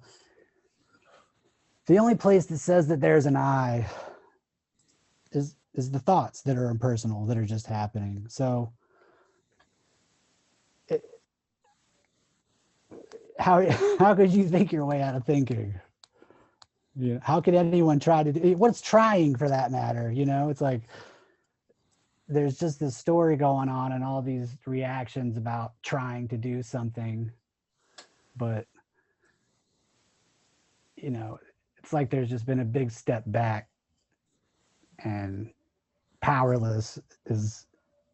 the only place that says that there's an I is the thoughts that are impersonal, that are just happening. So how could you think your way out of thinking? Yeah. How could anyone try to do what's trying, for that matter? You know, it's like there's just this story going on and all these reactions about trying to do something, but you know, it's like there's just been a big step back, and powerless is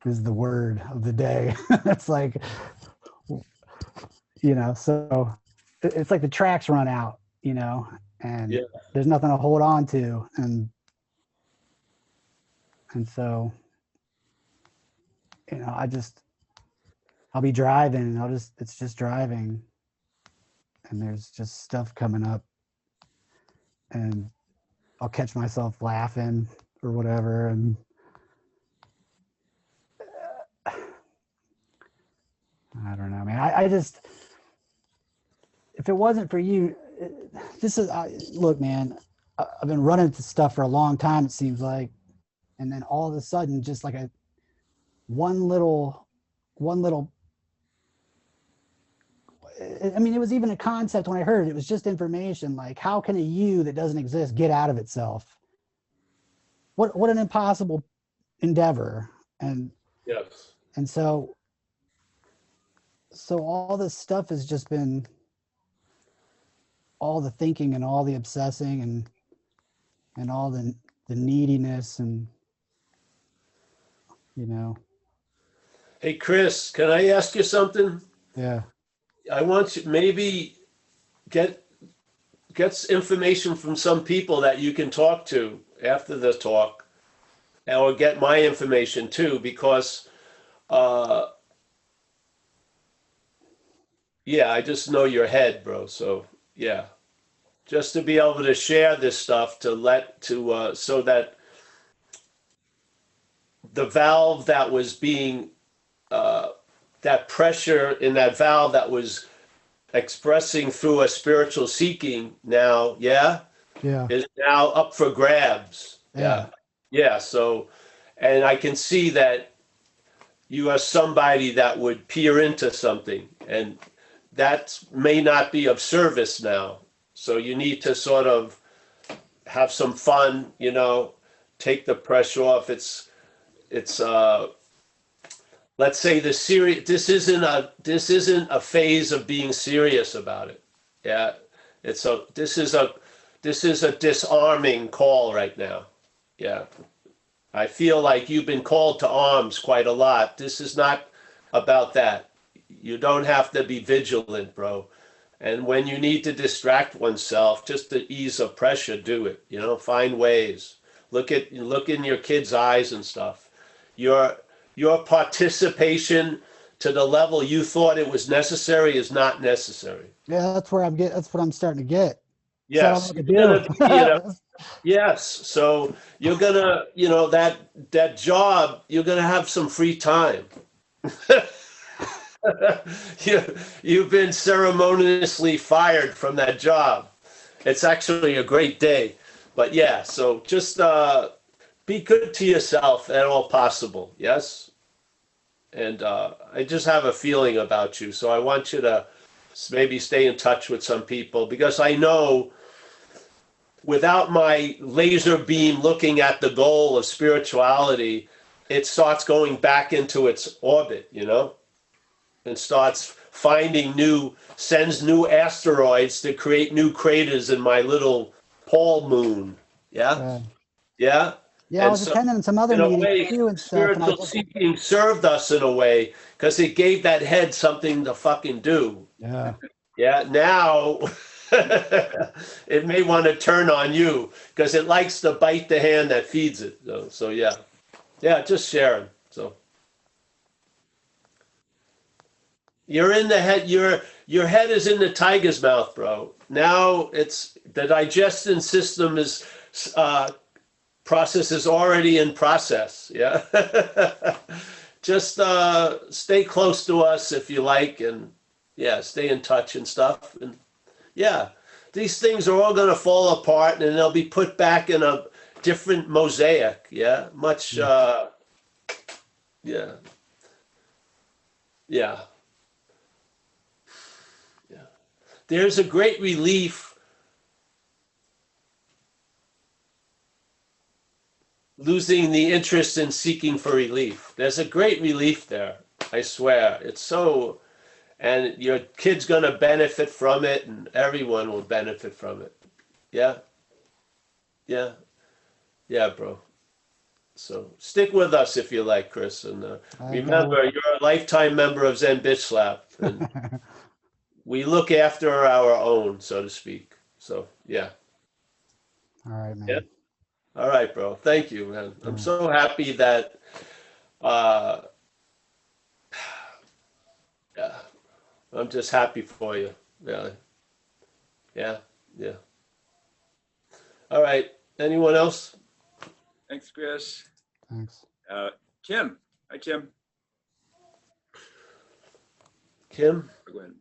the word of the day. It's like, you know, so it's like the tracks run out, you know, and there's nothing to hold on to, and so, you know, I'll be driving and it's just driving, and there's just stuff coming up, and I'll catch myself laughing or whatever, and I don't know, man. I just, if it wasn't for you, this is, look, man, I've been running into stuff for a long time, it seems like, and then all of a sudden, just like one little, I mean, it was even a concept when I heard it. It was just information. Like, how can a you that doesn't exist get out of itself? What an impossible endeavor. And yes. And so all this stuff has just been all the thinking and all the obsessing and all the neediness, and you know. Hey, Chris, can I ask you something? Yeah. I want you maybe get information from some people that you can talk to after the talk, or get my information too, because yeah, I just know your head, bro. So yeah, just to be able to share this stuff so that the valve that was being that pressure in that valve that was expressing through a spiritual seeking now, is now up for grabs. Yeah. So, and I can see that you are somebody that would peer into something, and that may not be of service now. So you need to sort of have some fun, you know, take the pressure off. It's let's say this isn't a phase of being serious about it. Yeah. This is a disarming call right now. Yeah. I feel like you've been called to arms quite a lot. This is not about that. You don't have to be vigilant, bro. And when you need to distract oneself, just to ease of pressure, do it. You know, find ways. Look in your kids' eyes and stuff. Your participation to the level you thought it was necessary is not necessary. Yeah, that's what I'm starting to get. Yes. Yes. So you're gonna, you know, that job, you're gonna have some free time. You've been ceremoniously fired from that job. It's actually a great day. But yeah, so just be good to yourself at all possible. Yes. And I just have a feeling about you. So I want you to maybe stay in touch with some people, because I know without my laser beam looking at the goal of spirituality, it starts going back into its orbit, you know, and starts sends new asteroids to create new craters in my little Paul moon. Yeah. Yeah. Yeah, I And was so, attending some other in a meetings way, too and stuff. And I spiritual seeking served us in a way because it gave that head something to fucking do. yeah. Yeah. Now it may want to turn on you because it likes to bite the hand that feeds it. So yeah. Yeah, just sharing. So you're in the head, your head is in the tiger's mouth, bro. Now it's the digestion system is process is already in process. Yeah. Just stay close to us if you like, and yeah, stay in touch and stuff. And yeah, these things are all going to fall apart and they'll be put back in a different mosaic. Yeah. Much yeah. Yeah. Yeah. There's a great relief losing the interest in seeking for relief. There's a great relief there, I swear. It's so, and your kid's going to benefit from it and everyone will benefit from it. Yeah. Yeah. Yeah, bro. So stick with us if you like, Chris. And remember, you're a lifetime member of Zen Bitch Slap. And we look after our own, so to speak. So, yeah. All right, man. Yeah. All right, bro. Thank you, man. I'm so happy that, yeah, I'm just happy for you, really. Yeah, yeah. All right. Anyone else? Thanks, Chris. Thanks. Tim. Hi, Tim. Kim? Go ahead.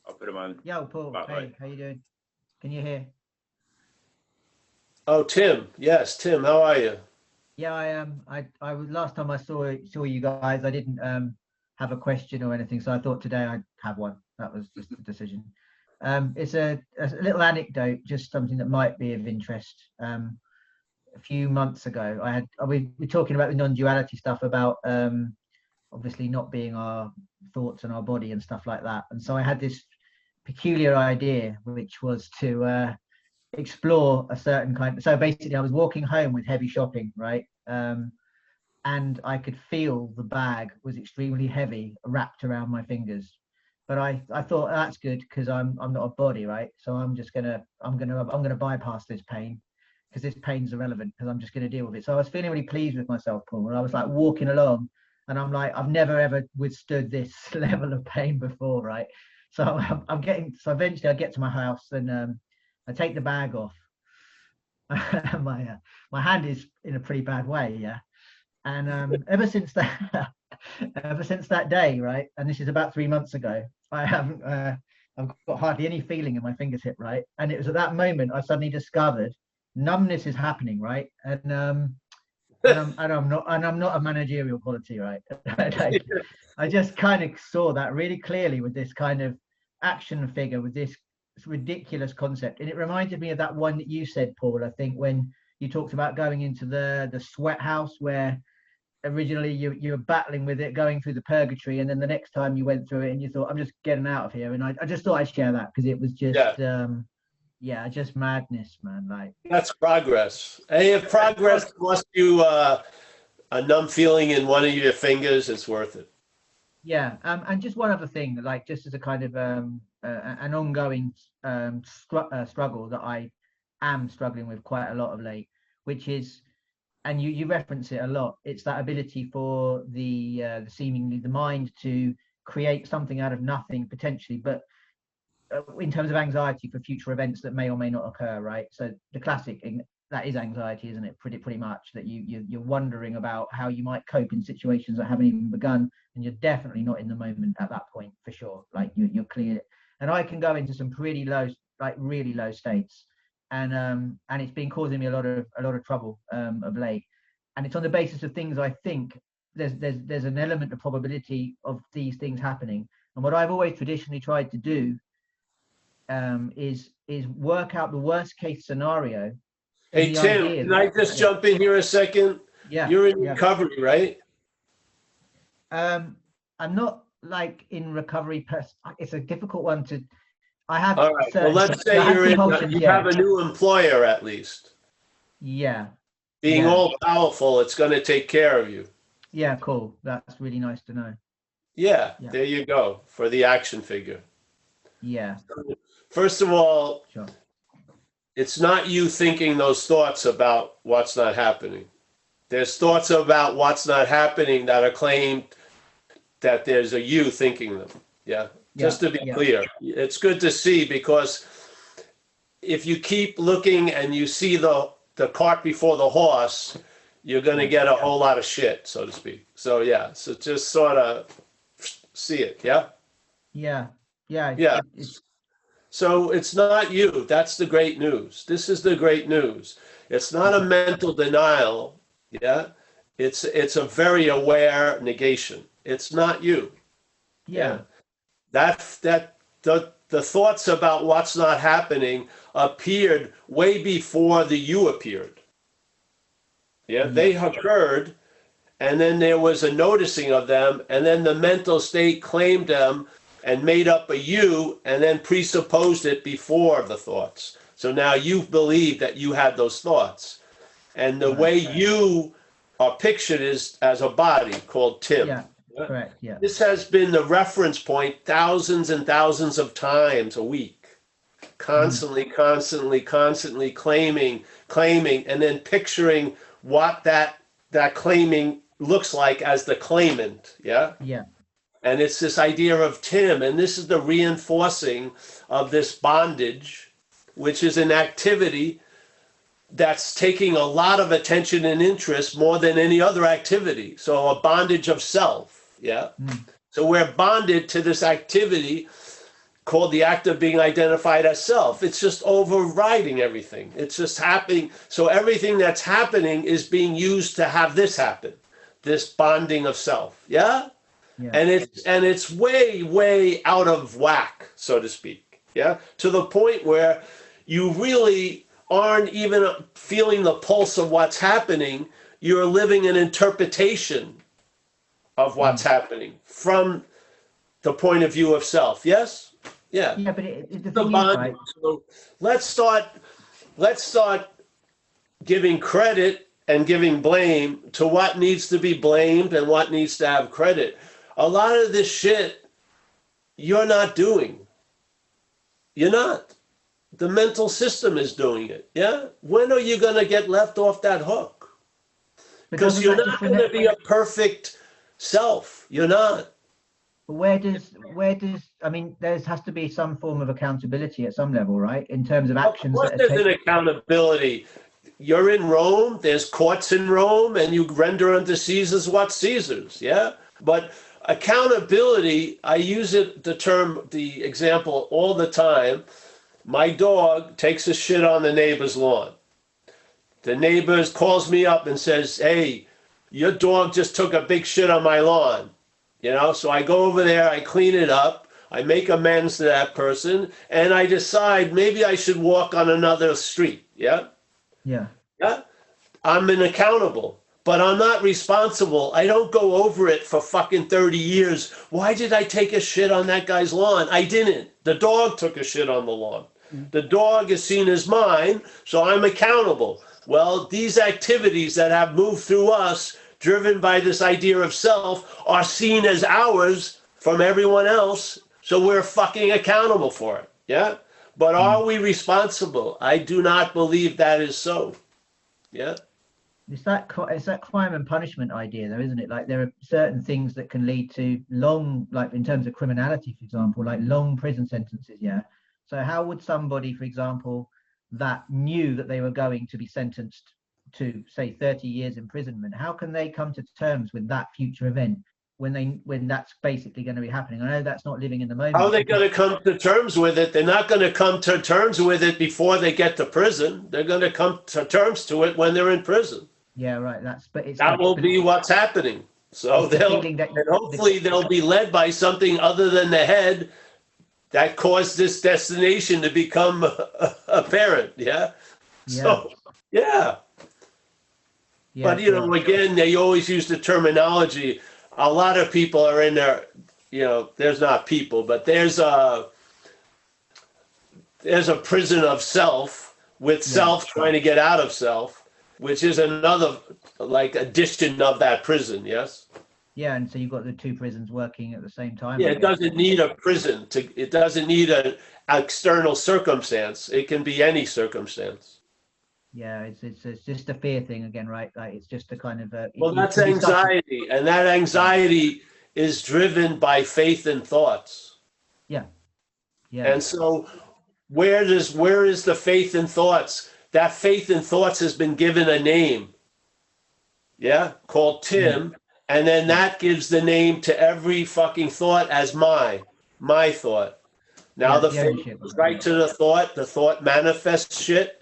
I'll put him on. Yo, Paul. Spotlight. Hey, how you doing? Can you hear? Oh, Tim. Yes, Tim. How are you? Yeah, I am. I was last time I saw you guys. I didn't have a question or anything, so I thought today I'd have one. That was just the decision. It's a little anecdote, just something that might be of interest. A few months ago, we were talking about the non-duality stuff about obviously not being our thoughts and our body and stuff like that. And so I had this peculiar idea, which was to explore a certain kind. So basically, I was walking home with heavy shopping, right? And I could feel the bag was extremely heavy wrapped around my fingers. But I thought that's good because I'm not a body, right? So I'm gonna bypass this pain because this pain's irrelevant because I'm just gonna deal with it. So I was feeling really pleased with myself, Paul. And I was like walking along, and I'm like, I've never ever withstood this level of pain before, right? So so eventually I get to my house and I take the bag off. My hand is in a pretty bad way, yeah. And ever since that day, right, and this is about 3 months ago, I haven't I've got hardly any feeling in my fingertip, right? And it was at that moment I suddenly discovered numbness is happening, right? And I'm not a managerial quality, right? Like, I just kind of saw that really clearly with this kind of action figure with this ridiculous concept. And it reminded me of that one that you said, Paul, I think, when you talked about going into the sweat house where originally you were battling with it, going through the purgatory, and then the next time you went through it and you thought, I'm just getting out of here. And I just thought I'd share that because it was just just madness, man. Like, that's progress. Hey, if progress costs you a numb feeling in one of your fingers, it's worth it. Yeah. And just one other thing, like just as a kind of an ongoing struggle that I am struggling with quite a lot of late, which is, and you reference it a lot, it's that ability for the seemingly the mind to create something out of nothing potentially, but in terms of anxiety for future events that may or may not occur, right? So the classic, that is anxiety, isn't it? Pretty much that you're wondering about how you might cope in situations that haven't even begun, and you're definitely not in the moment at that point, for sure. Like you're clear, and I can go into some pretty low, like really low states, and it's been causing me a lot of trouble of late, and it's on the basis of things I think there's an element of probability of these things happening, and what I've always traditionally tried to do is work out the worst case scenario. Hey, Tim, can I just jump in here a second? Yeah. You're in recovery, right? I'm not like in recovery. It's a difficult one to. I have. All right. Well, let's say you have a new employer at least. Yeah. Being Yeah. all powerful, it's going to take care of you. Yeah, cool. That's really nice to know. Yeah, Yeah. there you go for the action figure. Yeah, First of all, sure. it's not you thinking those thoughts about what's not happening. There's thoughts about what's not happening that are claimed that there's a you thinking them. Yeah, just to be clear. It's good to see, because if you keep looking and you see the cart before the horse, you're going to get a whole lot of shit, so to speak. So yeah, so just sort of see it. Yeah. Yeah. Yeah. Yeah. So it's not you. That's the great news. This is the great news. It's not a mental denial. Yeah. It's a very aware negation. It's not you. Yeah. The thoughts about what's not happening appeared way before the you appeared. Yeah. They occurred, and then there was a noticing of them, and then the mental state claimed them and made up a you, and then presupposed it before the thoughts. So now you believe that you had those thoughts. And the way you are pictured is as a body called Tim. Yeah, correct, yeah. This has been the reference point thousands and thousands of times a week. Constantly claiming, and then picturing what that claiming looks like as the claimant, yeah? Yeah. And it's this idea of Tim, and this is the reinforcing of this bondage, which is an activity that's taking a lot of attention and interest more than any other activity. So a bondage of self, yeah? So we're bonded to this activity called the act of being identified as self. It's just overriding everything. It's just happening. So everything that's happening is being used to have this happen, this bonding of self, yeah? Yeah. And it's way out of whack, so to speak. Yeah, to the point where you really aren't even feeling the pulse of what's happening. You're living an interpretation of what's happening from the point of view of self. Yes. Yeah. Yeah, but the thing is, right? So let's start giving credit and giving blame to what needs to be blamed and what needs to have credit. A lot of this shit you're not doing. You're not. The mental system is doing it. Yeah? When are you going to get left off that hook? Because you're not going to be a perfect self. You're not. But where does I mean, there has to be some form of accountability at some level, right? In terms of actions. Of course there's an accountability. You're in Rome, there's courts in Rome, and you render unto Caesar's what's Caesar's. Yeah? But accountability, I use the example all the time. My dog takes a shit on the neighbor's lawn. The neighbor calls me up and says, hey, your dog just took a big shit on my lawn. You know, so I go over there, I clean it up, I make amends to that person, and I decide maybe I should walk on another street. Yeah? Yeah. Yeah? I'm accountable. But I'm not responsible. I don't go over it for fucking 30 years. Why did I take a shit on that guy's lawn? I didn't. The dog took a shit on the lawn. The dog is seen as mine, so I'm accountable. Well, these activities that have moved through us, driven by this idea of self, are seen as ours from everyone else, so we're fucking accountable for it. Yeah? But are we responsible? I do not believe that is so. Yeah? It's that crime and punishment idea, though, isn't it? Like there are certain things that can lead to long, like in terms of criminality, for example, like long prison sentences. Yeah. So how would somebody, for example, that knew that they were going to be sentenced to, say, 30 years imprisonment, how can they come to terms with that future event when that's basically going to be happening? I know that's not living in the moment. How are they going to come to terms with it? They're not going to come to terms with it before they get to prison. They're going to come to terms to it when they're in prison. Yeah, right. That will be what's happening. So hopefully they'll be led by something other than the head that caused this destination to become apparent. Yeah. So, yeah. But, you know, again, they always use the terminology. A lot of people are in there, you know, there's not people, but there's a prison of self with self trying to get out of self. which is another like addition of that prison. Yes. Yeah, and so you've got the two prisons working at the same time. Yeah, I it guess. doesn't need a prison it doesn't need an external circumstance. It can be any circumstance. Yeah, it's just a fear thing again, right? Like it's just a kind of Well, that's anxiety, and that anxiety is driven by faith and thoughts. Yeah. Yeah. And so where is the faith and thoughts? That faith and thoughts has been given a name. Yeah, called Tim. And then that gives the name to every fucking thought as my thought. Now the faith goes right to the thought manifests shit.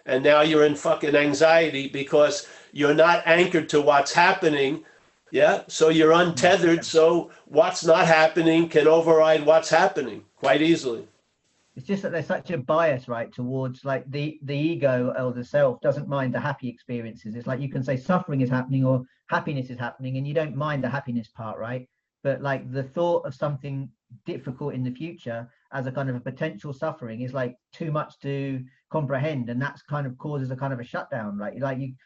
And now you're in fucking anxiety because you're not anchored to what's happening. Yeah. So you're untethered. So what's not happening can override what's happening quite easily. It's just that there's such a bias, right, towards like the ego or the self doesn't mind the happy experiences. It's like you can say suffering is happening or happiness is happening and you don't mind the happiness part, right? But like the thought of something difficult in the future as a kind of a potential suffering is like too much to comprehend, and that's kind of causes a kind of a shutdown, right?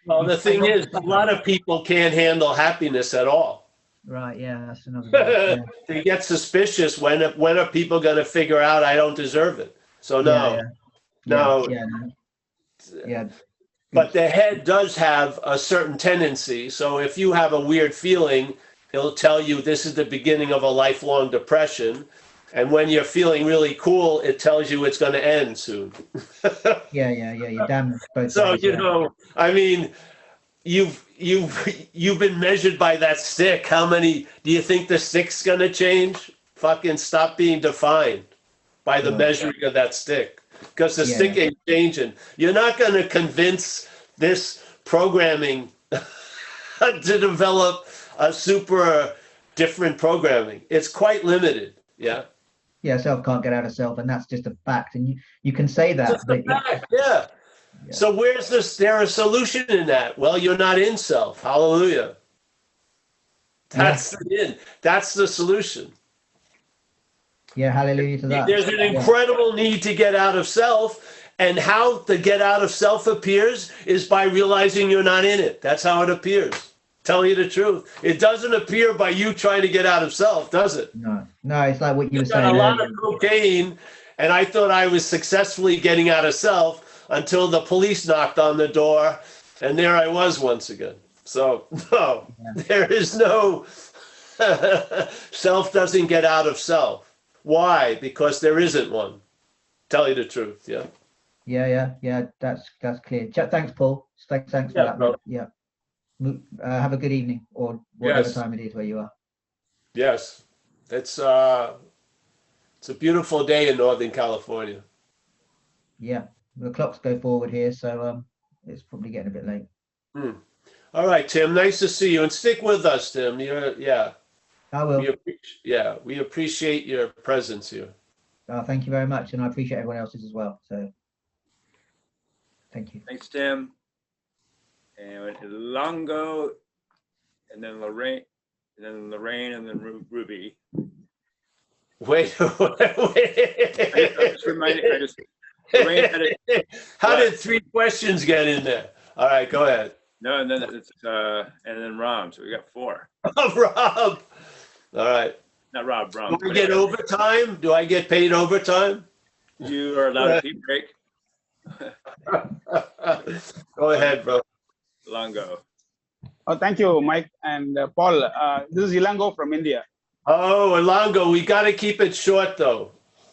Well, the thing is, a lot of people can't handle happiness at all. Right, yeah, that's another They get suspicious when are people going to figure out I don't deserve it. So no. But the head does have a certain tendency. So if you have a weird feeling, it'll tell you this is the beginning of a lifelong depression. And when you're feeling really cool, it tells you it's going to end soon. You're damn both so sides, you know, I mean, you've been measured by that stick. How many do you think the stick's going to change? Fucking stop being defined by the measuring of that stick, because the stick ain't changing. You're not going to convince this programming to develop a super different programming. It's quite limited. Yeah, self can't get out of self, and that's just a fact. And you can say that, but yeah. So where's there a solution in that? Well, you're not in self. Hallelujah. That's that's the solution. Yeah, hallelujah to that. There's an incredible need to get out of self, and how to get out of self appears is by realizing you're not in it. That's how it appears. Tell you the truth. It doesn't appear by you trying to get out of self, does it? No, it's like what you were saying. A lot of cocaine, and I thought I was successfully getting out of self until the police knocked on the door, and there I was once again. So, no, there is no self doesn't get out of self. Why? Because there isn't one. Tell you the truth, yeah. Yeah. That's clear. Thanks, Paul. Thanks for that. Bro. Yeah. Have a good evening, or whatever time it is where you are. Yes, it's a beautiful day in Northern California. Yeah, the clocks go forward here, so it's probably getting a bit late. All right, Tim. Nice to see you, and stick with us, Tim. I will. We appreciate your presence here. Thank you very much, and I appreciate everyone else's as well. So, thank you. Thanks, Tim. And Longo, and then Lorraine, and then Ruby. Wait. Lorraine had it. How did 3 questions get in there? All right, go ahead. No, and then it's and then Rom. So we got 4. Rob. All right. Not Rob. Rom. Do I get overtime? Do I get paid overtime? You are allowed a tea break. Go ahead, bro. Longo. Oh, thank you, Mike and Paul. This is Ilango from India. Oh, Longo, we got to keep it short, though.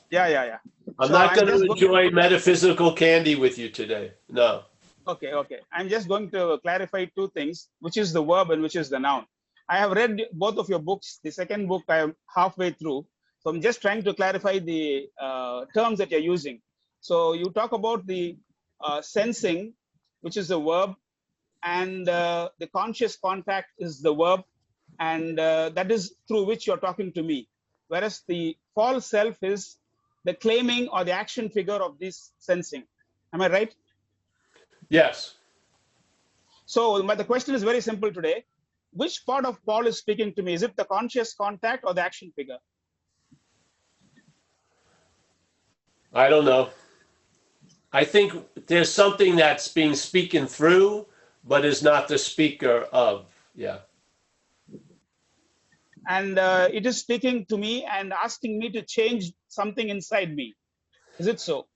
Yeah. I'm not going to enjoy metaphysical candy with you today. No. Okay. I'm just going to clarify 2 things, which is the verb and which is the noun. I have read both of your books. The second book I am halfway through. So I'm just trying to clarify the terms that you're using. So you talk about the sensing, which is the verb, and the conscious contact is the verb, and that is through which you're talking to me. Whereas the false self is the claiming or the action figure of this sensing. Am I right? Yes. So the question is very simple today. Which part of Paul is speaking to me? Is it the conscious contact or the action figure? I don't know. I think there's something that's being spoken through, but is not the speaker of. Yeah. And it is speaking to me and asking me to change something inside me. Is it so?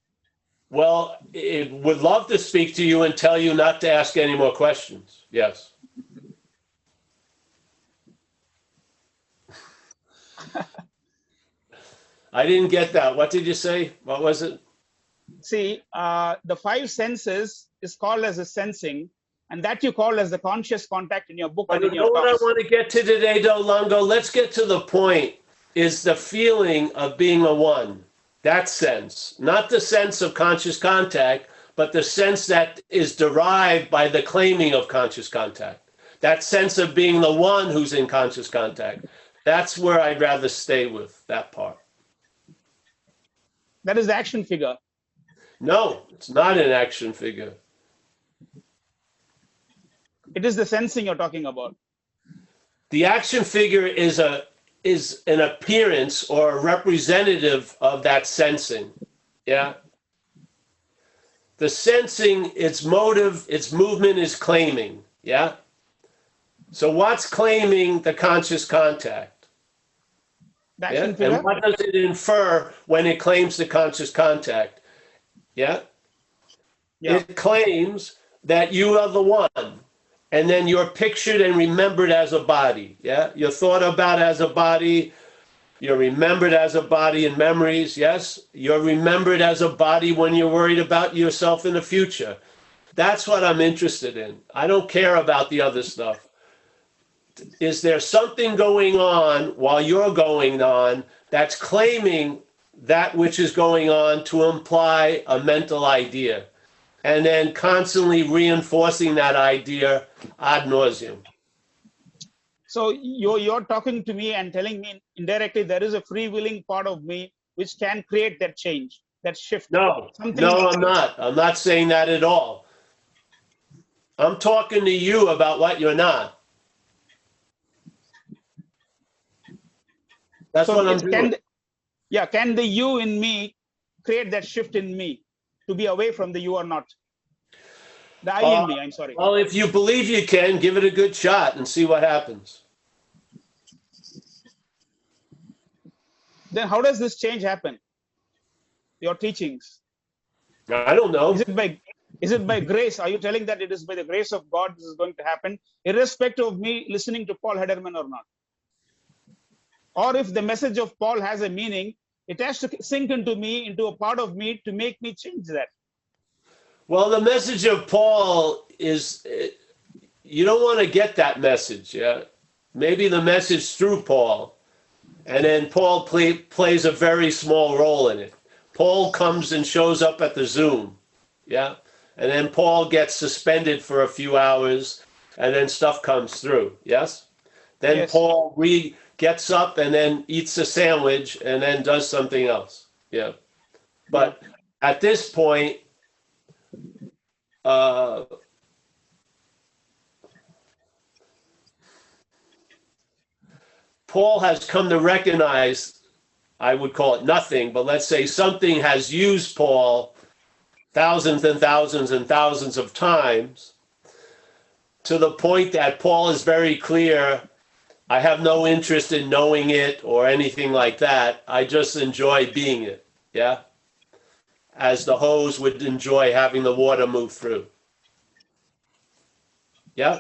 Well, it would love to speak to you and tell you not to ask any more questions. Yes. I didn't get that. What did you say? What was it? See, the five senses is called as a sensing, and that you call as the conscious contact in your book and in your What I talks. want to get to today, though, Longo, let's get to the point, is the feeling of being a one. That sense, not the sense of conscious contact, but the sense that is derived by the claiming of conscious contact. That sense of being the one who's in conscious contact. That's where I'd rather stay with, that part. That is the action figure. No, it's not an action figure. It is the sensing you're talking about. The action figure is an appearance or a representative of that sensing. Yeah. The sensing, its motive, its movement is claiming. Yeah. So what's claiming the conscious contact? The action Yeah? figure. And what does it infer when it claims the conscious contact? Yeah. Yeah. It claims that you are the one. And then you're pictured and remembered as a body. Yeah. You're thought about as a body. You're remembered as a body in memories. Yes. You're remembered as a body when you're worried about yourself in the future. That's what I'm interested in. I don't care about the other stuff. Is there something going on while you're going on that's claiming that which is going on to imply a mental idea, and then constantly reinforcing that idea ad nauseum? So you're talking to me and telling me indirectly there is a free-willing part of me which can create that change, that shift. No, I'm not. I'm not saying that at all. I'm talking to you about what you're not. That's So what I'm doing. can the you in me create that shift in me to be away from the you or not? The I in me, I'm sorry. Well, if you believe you can, give it a good shot and see what happens. Then how does this change happen? Your teachings. I don't know. Is it by grace? Are you telling that it is by the grace of God this is going to happen, irrespective of me listening to Paul Hedderman or not? Or if the message of Paul has a meaning, it has to sink into me, into a part of me to make me change that. Well, the message of Paul is, you don't want to get that message, yeah? Maybe the message through Paul, and then Paul plays a very small role in it. Paul comes and shows up at the Zoom, yeah? And then Paul gets suspended for a few hours, and then stuff comes through, yes? Then Yes. Paul gets up and then eats a sandwich and then does something else, yeah? But at this point, Paul has come to recognize, I would call it nothing, but let's say something has used Paul thousands and thousands and thousands of times, to the point that Paul is very clear, I have no interest in knowing it or anything like that. I just enjoy being it, yeah? As the hose would enjoy having the water move through. Yeah?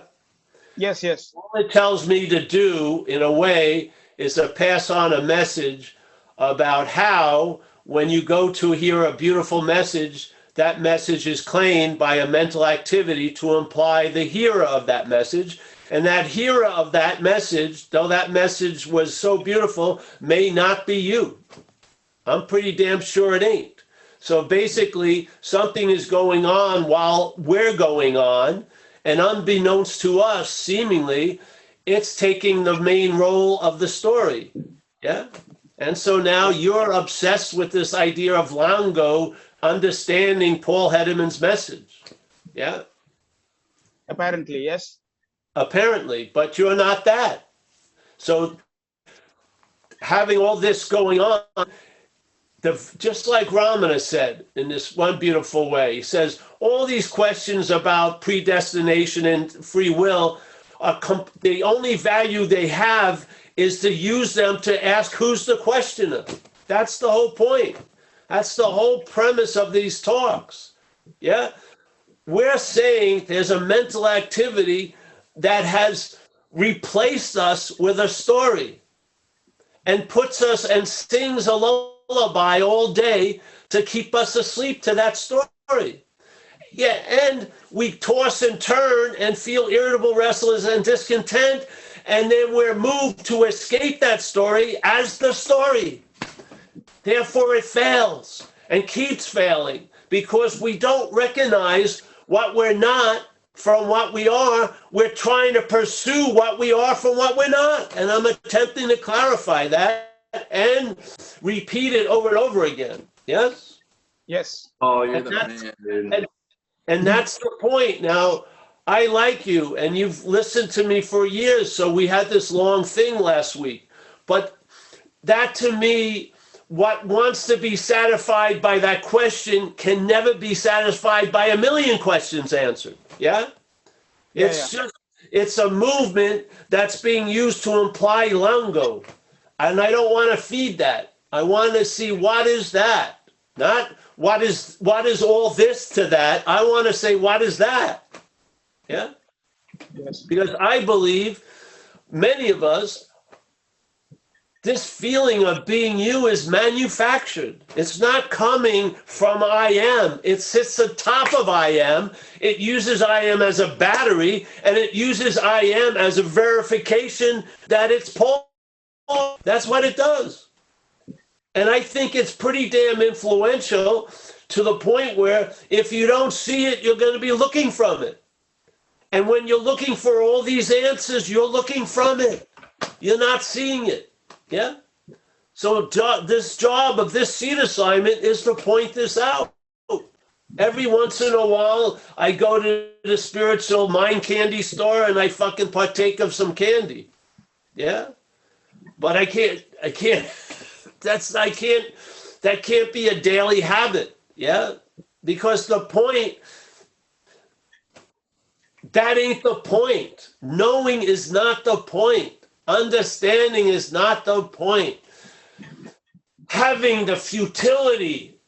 Yes, yes. All it tells me to do, in a way, is to pass on a message about how, when you go to hear a beautiful message, that message is claimed by a mental activity to imply the hearer of that message. And that hearer of that message, though that message was so beautiful, may not be you. I'm pretty damn sure it ain't. So basically, something is going on while we're going on, and unbeknownst to us, seemingly, it's taking the main role of the story. Yeah? And so now you're obsessed with this idea of Longo understanding Paul Hedderman's message. Yeah? Apparently, yes. Apparently, but you're not that. So having all this going on, just like Ramana said in this one beautiful way, he says, all these questions about predestination and free will, the only value they have is to use them to ask who's the questioner. That's the whole point. That's the whole premise of these talks. Yeah? We're saying there's a mental activity that has replaced us with a story and puts us and sings a lullaby all day to keep us asleep to that story. Yeah, and we toss and turn and feel irritable, restless, and discontent, and then we're moved to escape that story as the story. Therefore, it fails and keeps failing because we don't recognize what we're not from what we are. We're trying to pursue what we are from what we're not. And I'm attempting to clarify that and repeat it over and over again. Yes? Yes. Oh, you're the man, dude. And that's the point. Now, I like you, and you've listened to me for years, so we had this long thing last week. But that, to me, what wants to be satisfied by that question can never be satisfied by a million questions answered. Yeah? It's a movement that's being used to imply longo. And I don't want to feed that. I want to see what is that. Not what is all this to that. I want to say, what is that? Yeah? Yes. Because I believe many of us, this feeling of being you is manufactured. It's not coming from I am. It sits on top of I am. It uses I am as a battery, and it uses I am as a verification that it's Paul. That's what it does. And I think it's pretty damn influential to the point where if you don't see it, you're going to be looking from it. And when you're looking for all these answers, you're looking from it. You're not seeing it. Yeah? So this job of this seed assignment is to point this out. Every once in a while, I go to the spiritual mind candy store and I fucking partake of some candy. Yeah? But that can't be a daily habit. Yeah? Because the point, that ain't the point. Knowing is not the point. Understanding is not the point. Having the futility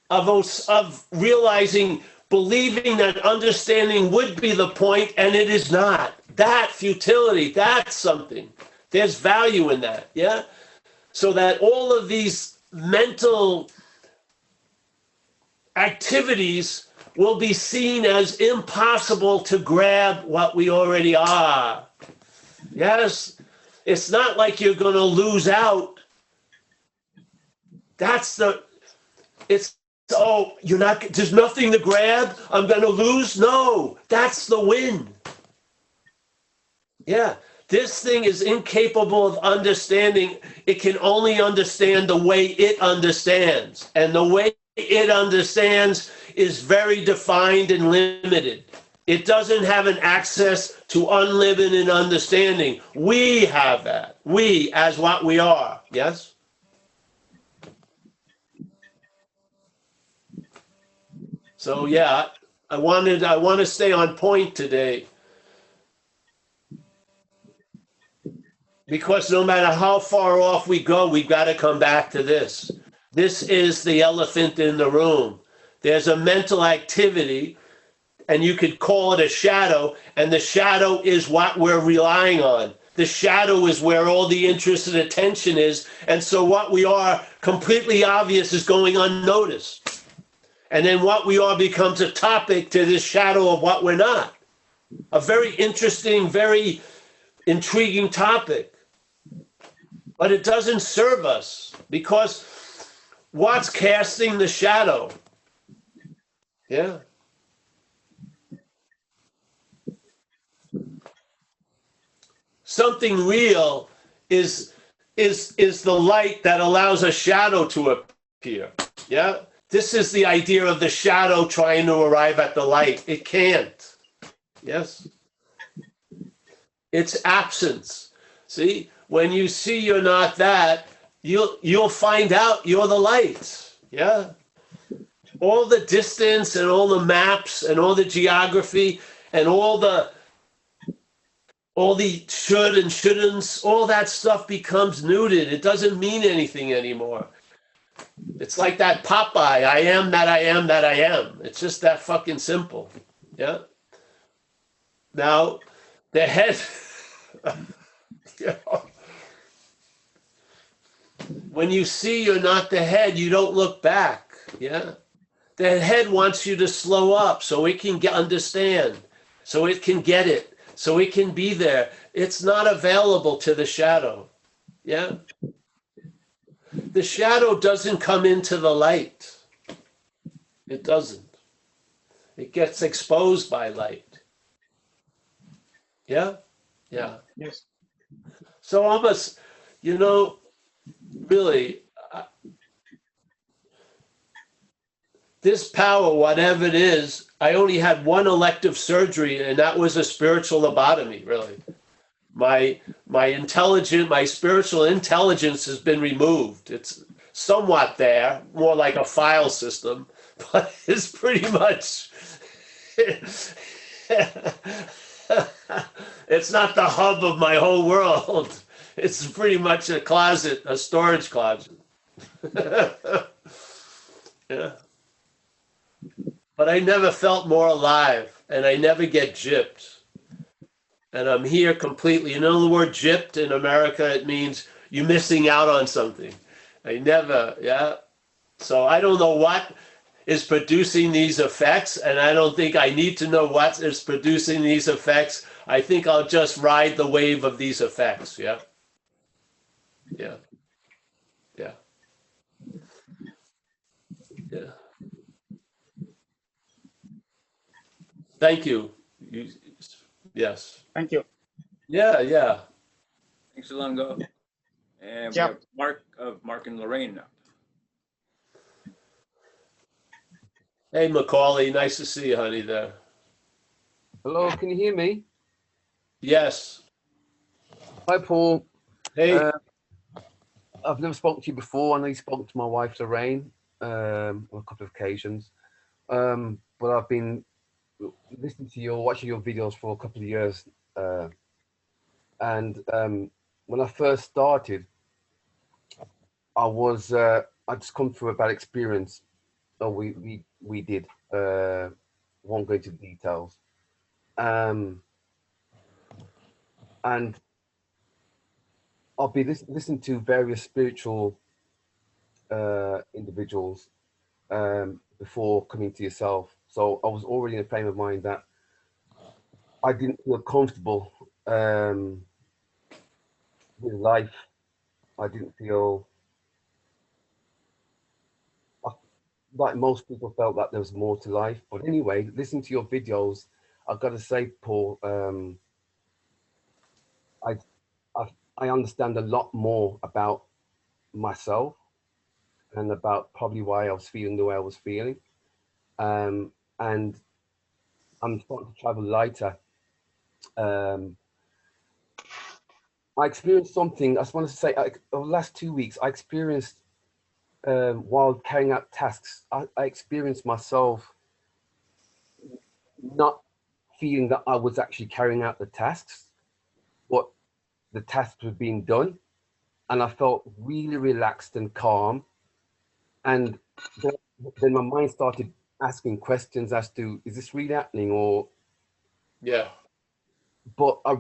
of realizing, believing that understanding would be the point, and it is not. That futility, that's something. There's value in that, yeah? So that all of these mental activities will be seen as impossible to grab what we already are. Yes? It's not like you're going to lose out. There's nothing to grab. I'm going to lose. No, that's the win. Yeah, this thing is incapable of understanding. It can only understand the way it understands. And the way it understands is very defined and limited. It doesn't have an access to unlimited understanding. We have that. We as what we are. Yes? So yeah, I want to stay on point today. Because no matter how far off we go, we've got to come back to this. This is the elephant in the room. There's a mental activity, and you could call it a shadow, and the shadow is what we're relying on. The shadow is where all the interest and attention is, and so what we are completely obvious is going unnoticed. And then what we are becomes a topic to this shadow of what we're not. A very interesting, very intriguing topic. But it doesn't serve us, because what's casting the shadow? Yeah. Something real is the light that allows a shadow to appear. Yeah? This is the idea of the shadow trying to arrive at the light. It can't. Yes? It's absence. See? When you see you're not that, you'll find out you're the light. Yeah. All the distance and all the maps and all the geography and all the should and shouldn'ts, all that stuff becomes neutered. It doesn't mean anything anymore. It's like that Popeye, I am that I am that I am. It's just that fucking simple. Yeah. Now, the head, you know, when you see you're not the head, you don't look back. Yeah. The head wants you to slow up so it can understand, so it can get it, so it can be there. It's not available to the shadow. Yeah. The shadow doesn't come into the light. It doesn't. It gets exposed by light. Yeah? Yeah. Yes. So almost, you know, really, this power, whatever it is, I only had one elective surgery, and that was a spiritual lobotomy, really. My spiritual intelligence has been removed. It's somewhat there, more like a file system, but it's pretty much, it's not the hub of my whole world. It's pretty much a closet, a storage closet. Yeah. But I never felt more alive, and I never get gypped. And I'm here completely. You know the word gypped in America? It means you're missing out on something. I never, yeah. So I don't know what is producing these effects, and I don't think I need to know what is producing these effects. I think I'll just ride the wave of these effects, yeah. Yeah. Yeah. Yeah. Thank you. Yes. Thank you. Yeah, yeah. Thanks, Alongo. And we Yep. have Mark and Lorraine now. Hey, Macaulay, nice to see you, honey, there. Hello, can you hear me? Yes. Hi, Paul. Hey. I've never spoken to you before. I know you spoke to my wife, Lorraine, on a couple of occasions. But I've been listening to watching your videos for a couple of years. And when I first started, I just come through a bad experience. Oh, we did. Won't go into details. And I'll be listening to various spiritual individuals before coming to yourself. So I was already in a frame of mind that I didn't feel comfortable with life. I didn't feel like most people felt that there was more to life. But anyway, listening to your videos, I've got to say, Paul, I understand a lot more about myself and about probably why I was feeling the way I was feeling. And I'm starting to travel lighter. I experienced something, I just wanted to say, over the last 2 weeks, I experienced, while carrying out tasks, I experienced myself not feeling that I was actually carrying out the tasks, but the tasks were being done. And I felt really relaxed and calm. And then my mind started asking questions as to, is this really happening or? Yeah. But I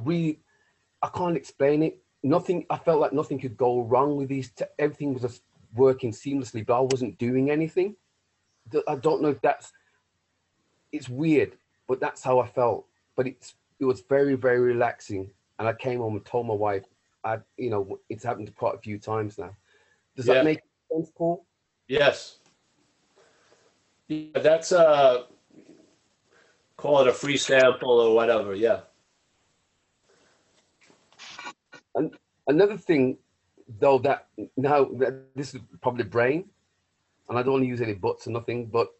can't explain it. I felt like nothing could go wrong with these. Everything was just working seamlessly, but I wasn't doing anything. I don't know if it's weird, but that's how I felt. But it was very, very relaxing. And I came home and told my wife, it's happened quite a few times now. Does that make sense, Paul? Yes. Yeah, that's call it a free sample or whatever. Yeah. And another thing, though, that now that this is probably brain, and I don't want to use any buts or nothing, but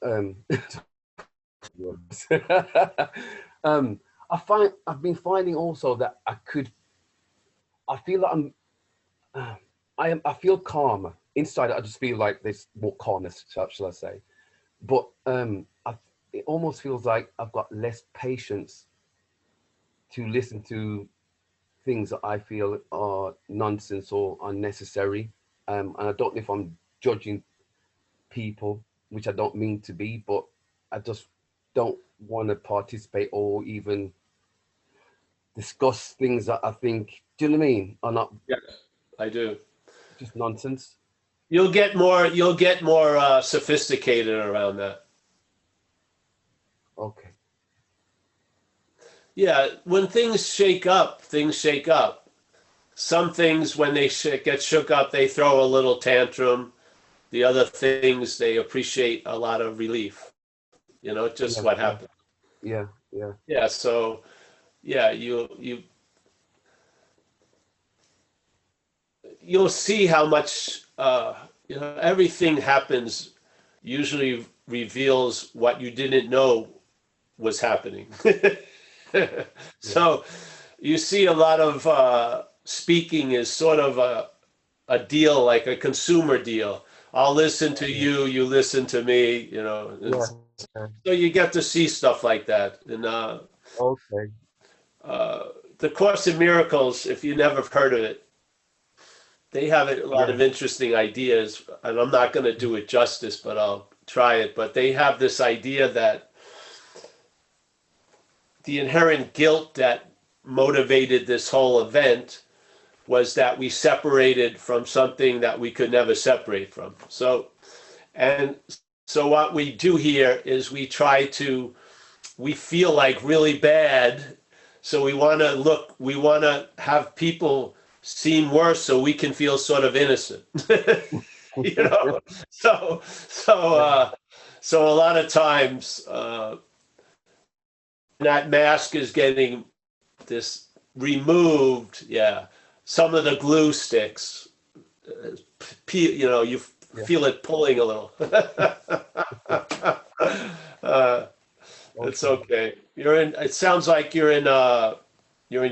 I've been finding also that I feel that I feel calmer. inside I just feel like there's more calmness, shall I say. But it almost feels like I've got less patience to listen to things that I feel are nonsense or unnecessary. And I don't know if I'm judging people, which I don't mean to be, but I just don't want to participate or even discuss things that I think, do you know what I mean, are not. Yes, I do. Just nonsense. You'll get more sophisticated around that. Okay. Yeah, when things shake up, things shake up. Some things, when they get shook up, they throw a little tantrum. The other things, they appreciate a lot of relief. You know, just what happened. Yeah, yeah. Yeah, so, yeah, you'll see how much, everything happens, usually reveals what you didn't know was happening. So you see a lot of speaking is sort of a deal, like a consumer deal. I'll listen to you, you listen to me, you know. So you get to see stuff like that. And okay. The Course in Miracles, if you never have heard of it, they have a lot of interesting ideas, and I'm not going to do it justice, but I'll try it. But they have this idea that the inherent guilt that motivated this whole event was that we separated from something that we could never separate from. So what we do here is we feel like really bad, so we want to have people seem worse so we can feel sort of innocent. You know, so a lot of times that mask is getting this removed. Yeah, some of the glue sticks, you know, you feel it pulling a little. It's okay. It sounds like you're in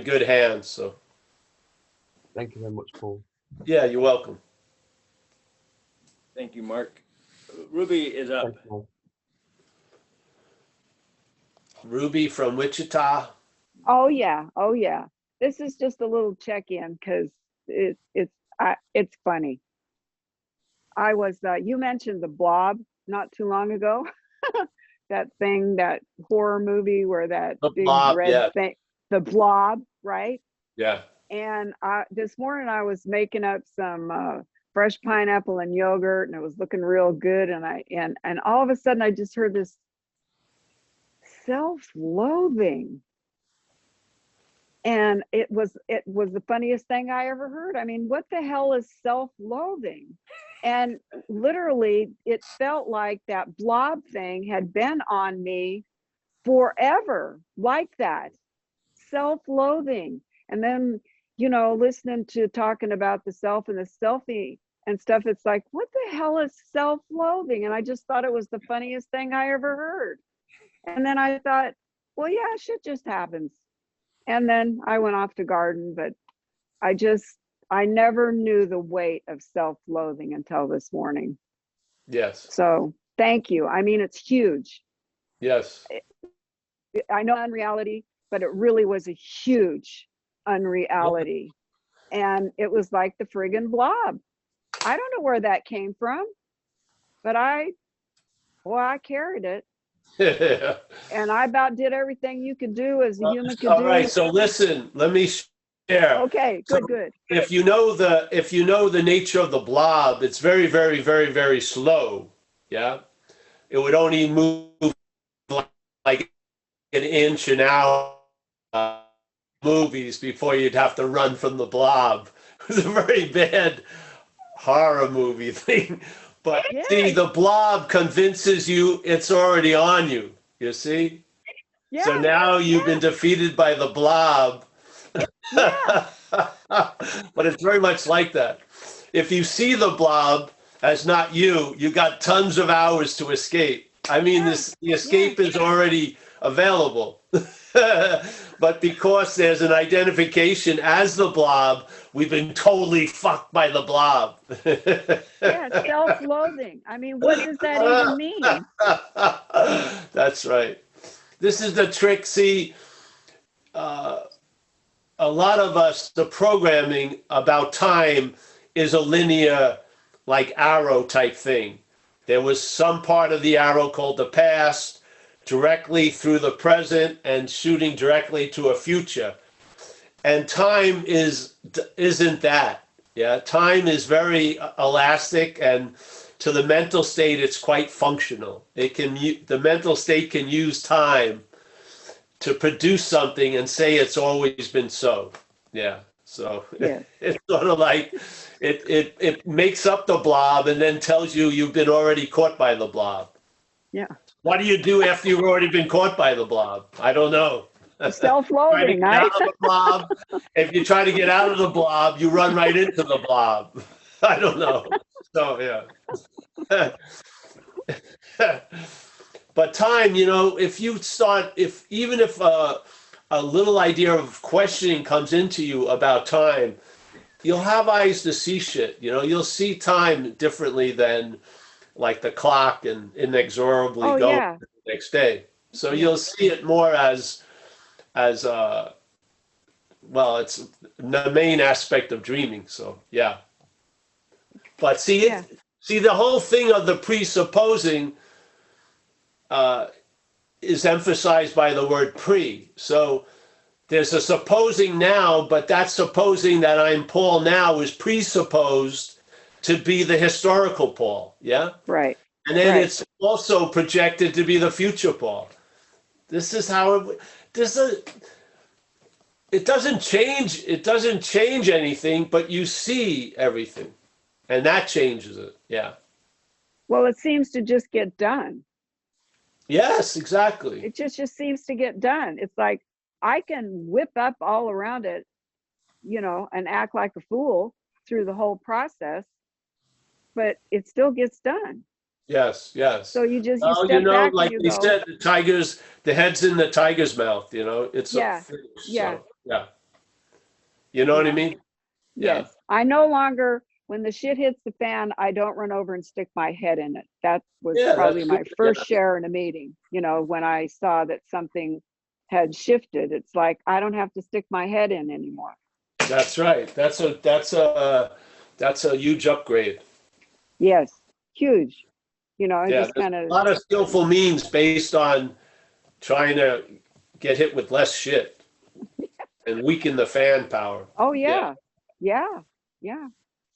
good hands. So. Thank you very much, Paul. Yeah, you're welcome. Thank you, Mark. Ruby is up. Ruby from Wichita. Oh yeah. This is just a little check-in because it's funny. I was you mentioned the Blob not too long ago. That horror movie where that big Blob, red thing, the Blob, right? Yeah. And this morning I was making up some fresh pineapple and yogurt, and it was looking real good. And all of a sudden I just heard this self-loathing, and it was the funniest thing I ever heard. I mean, what the hell is self-loathing? And literally, it felt like that blob thing had been on me forever, like that self-loathing. And then, you know, listening to talking about the self and the selfie and stuff, it's like, what the hell is self-loathing? And I just thought it was the funniest thing I ever heard. And then I thought, well, yeah, shit just happens. And then I went off to garden, but I never knew the weight of self-loathing until this morning. Yes. So thank you. I mean, it's huge. Yes. I know unreality, but it really was a huge unreality. And it was like the friggin' blob. I don't know where that came from, but I carried it. And I about did everything you could do as a human could do. All right, so listen, let me share. Okay, good. If you know the nature of the blob, it's very, very, very, very slow. Yeah, it would only move like an inch an hour. Movies before you'd have to run from the blob. It was a very bad horror movie thing. But see, the blob convinces you it's already on you. You see? Yeah, so now you've been defeated by the blob. Yeah. But it's very much like that. If you see the blob as not you, you got tons of hours to escape. I mean, the escape is already available. But because there's an identification as the blob, we've been totally fucked by the blob. Yeah, self-loathing. I mean, what does that even mean? That's right. This is the trick. See, a lot of us, the programming about time is a linear, like arrow type thing. There was some part of the arrow called the past, directly through the present and shooting directly to a future. And time isn't that. Yeah, time is very elastic, and to the mental state, it's quite functional. The mental state can use time to produce something and say it's always been so. Yeah. So Yeah. it's sort of like it makes up the blob and then tells you you've been already caught by the blob. Yeah. What do you do after you've already been caught by the blob? I don't know. Self-loathing. If you try to get out of the blob, you run right into the blob. I don't know. So yeah. But time, even if a little idea of questioning comes into you about time, you'll have eyes to see shit. You'll see time differently than like the clock and inexorably go yeah. the next day. So you'll see it more as well, it's the main aspect of dreaming. So yeah. But see the whole thing of the presupposing is emphasized by the word pre. So there's a supposing now, but that supposing that I'm Paul now is presupposed to be the historical Paul. Yeah. Right. And then it's also projected to be the future Paul. This is how it doesn't change. It doesn't change anything, but you see everything, and that changes it. Yeah. Well, it seems to just get done. Yes, exactly. It just seems to get done. It's like I can whip up all around it, and act like a fool through the whole process, but it still gets done. Yes, yes. So you step back like and they go, said, the head's in the tiger's mouth. It's yeah, yeah. You know what I mean? Yes. I no longer, when the shit hits the fan, I don't run over and stick my head in it. That was probably my first share in a meeting. When I saw that something had shifted, it's like I don't have to stick my head in anymore. That's right. That's a huge upgrade. Yes, huge. Just kind of a lot of skillful means based on trying to get hit with less shit and weaken the fan power. Oh yeah.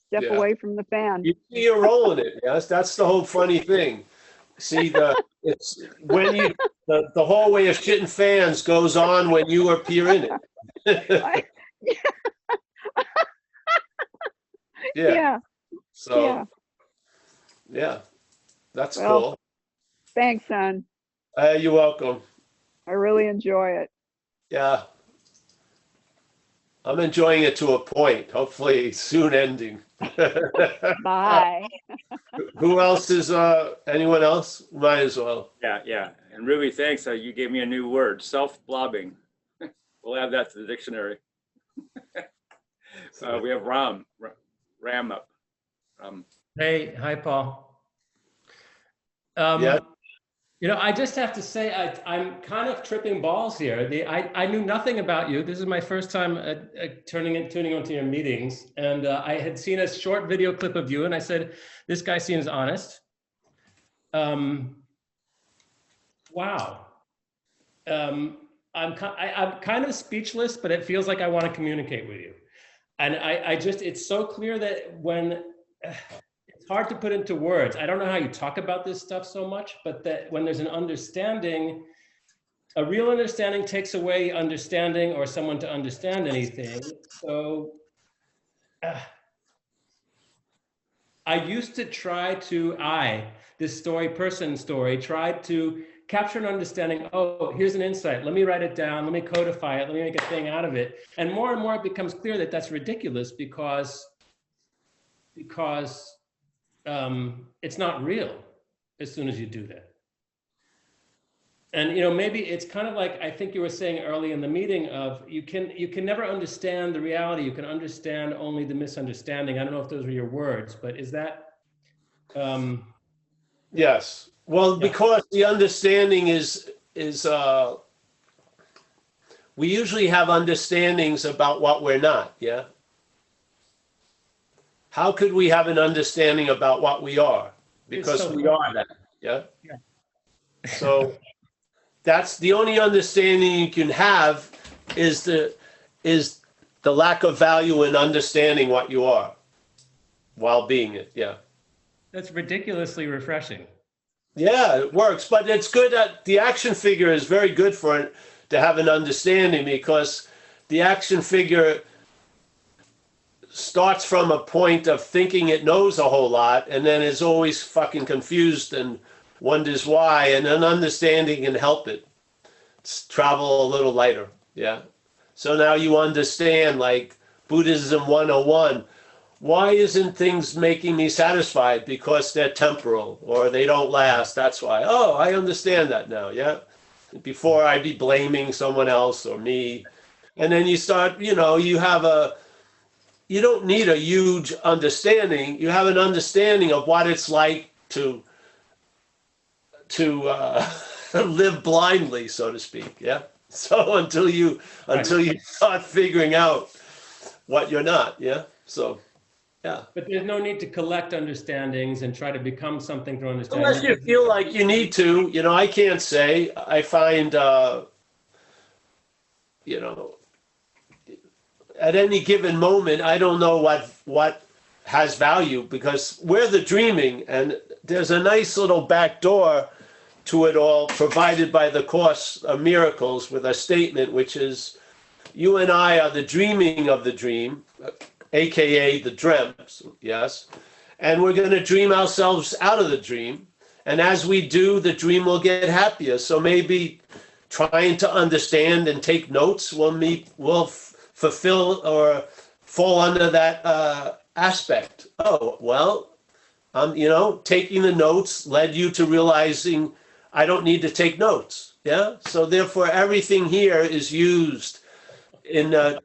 Step away from the fan. You see your role in it. Yes, that's the whole funny thing. See, it's when the whole way of shitting fans goes on when you appear in it. Yeah. So yeah. That's well, cool. Thanks, son. You're welcome. I really enjoy it. Yeah. I'm enjoying it to a point, hopefully soon ending. Bye. Who else is, anyone else? Might as well. Yeah. And Ruby, thanks. You gave me a new word, self-blobbing. We'll add that to the dictionary. We have Ram up. Hey, hi, Paul. I just have to say, I'm kind of tripping balls here. I knew nothing about you. This is my first time tuning into your meetings. And I had seen a short video clip of you and I said, this guy seems honest. Wow. I'm kind of speechless, but it feels like I want to communicate with you. And it's so clear that when, it's hard to put into words. I don't know how you talk about this stuff so much, but that when there's an understanding, a real understanding takes away understanding or someone to understand anything. So I used to try to, this person story, tried to capture an understanding. Oh, here's an insight. Let me write it down. Let me codify it. Let me make a thing out of it. And more it becomes clear that that's ridiculous because it's not real as soon as you do that. And maybe it's kind of like I think you were saying early in the meeting of you can never understand the reality. You can understand only the misunderstanding. I don't know if those were your words, but is that? Yes. Well, Yeah. because the understanding is we usually have understandings about what we're not. Yeah. How could we have an understanding about what we are? Because we are that. Yeah. Yeah. So that's the only understanding you can have is the lack of value in understanding what you are while being it. Yeah. That's ridiculously refreshing. Yeah, it works, but it's good that the action figure is very good for it to have an understanding, because the action figure starts from a point of thinking it knows a whole lot and then is always fucking confused and wonders why, and an understanding can help it travel a little lighter. Yeah. So now you understand, like Buddhism 101. Why isn't things making me satisfied? Because they're temporal or they don't last. That's why. Oh, I understand that now. Yeah. Before I'd be blaming someone else or me. And then you start, you don't need a huge understanding. You have an understanding of what it's like to live blindly, so to speak. Yeah. So until you start figuring out what you're not. Yeah. So. Yeah. But there's no need to collect understandings and try to become something to understand. Unless you feel like you need to, I can't say. I find, at any given moment, I don't know what has value, because we're the dreaming, and there's a nice little back door to it all provided by the Course of Miracles with a statement, which is, you and I are the dreaming of the dream, AKA the dreamt, yes, and we're going to dream ourselves out of the dream, and as we do, the dream will get happier. So maybe trying to understand and take notes will fulfill or fall under that aspect. Oh, well, taking the notes led you to realizing I don't need to take notes. Yeah, so therefore everything here is used in the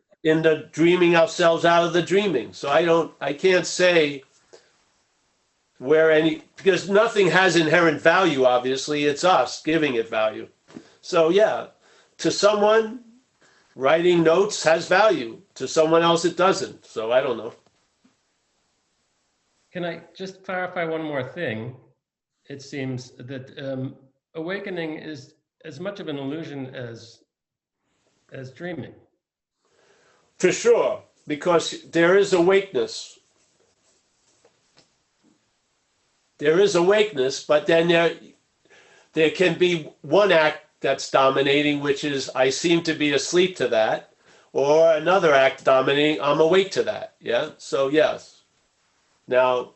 dreaming ourselves out of the dreaming. So I can't say because nothing has inherent value, obviously. It's us giving it value. So yeah, to someone, writing notes has value. To someone else, it doesn't. So I don't know. Can I just clarify one more thing? It seems that awakening is as much of an illusion as dreaming. For sure, because there is awakeness. There is awakeness, but then there can be one act that's dominating, which is I seem to be asleep to that, or another act dominating, I'm awake to that. Yeah, so yes. Now,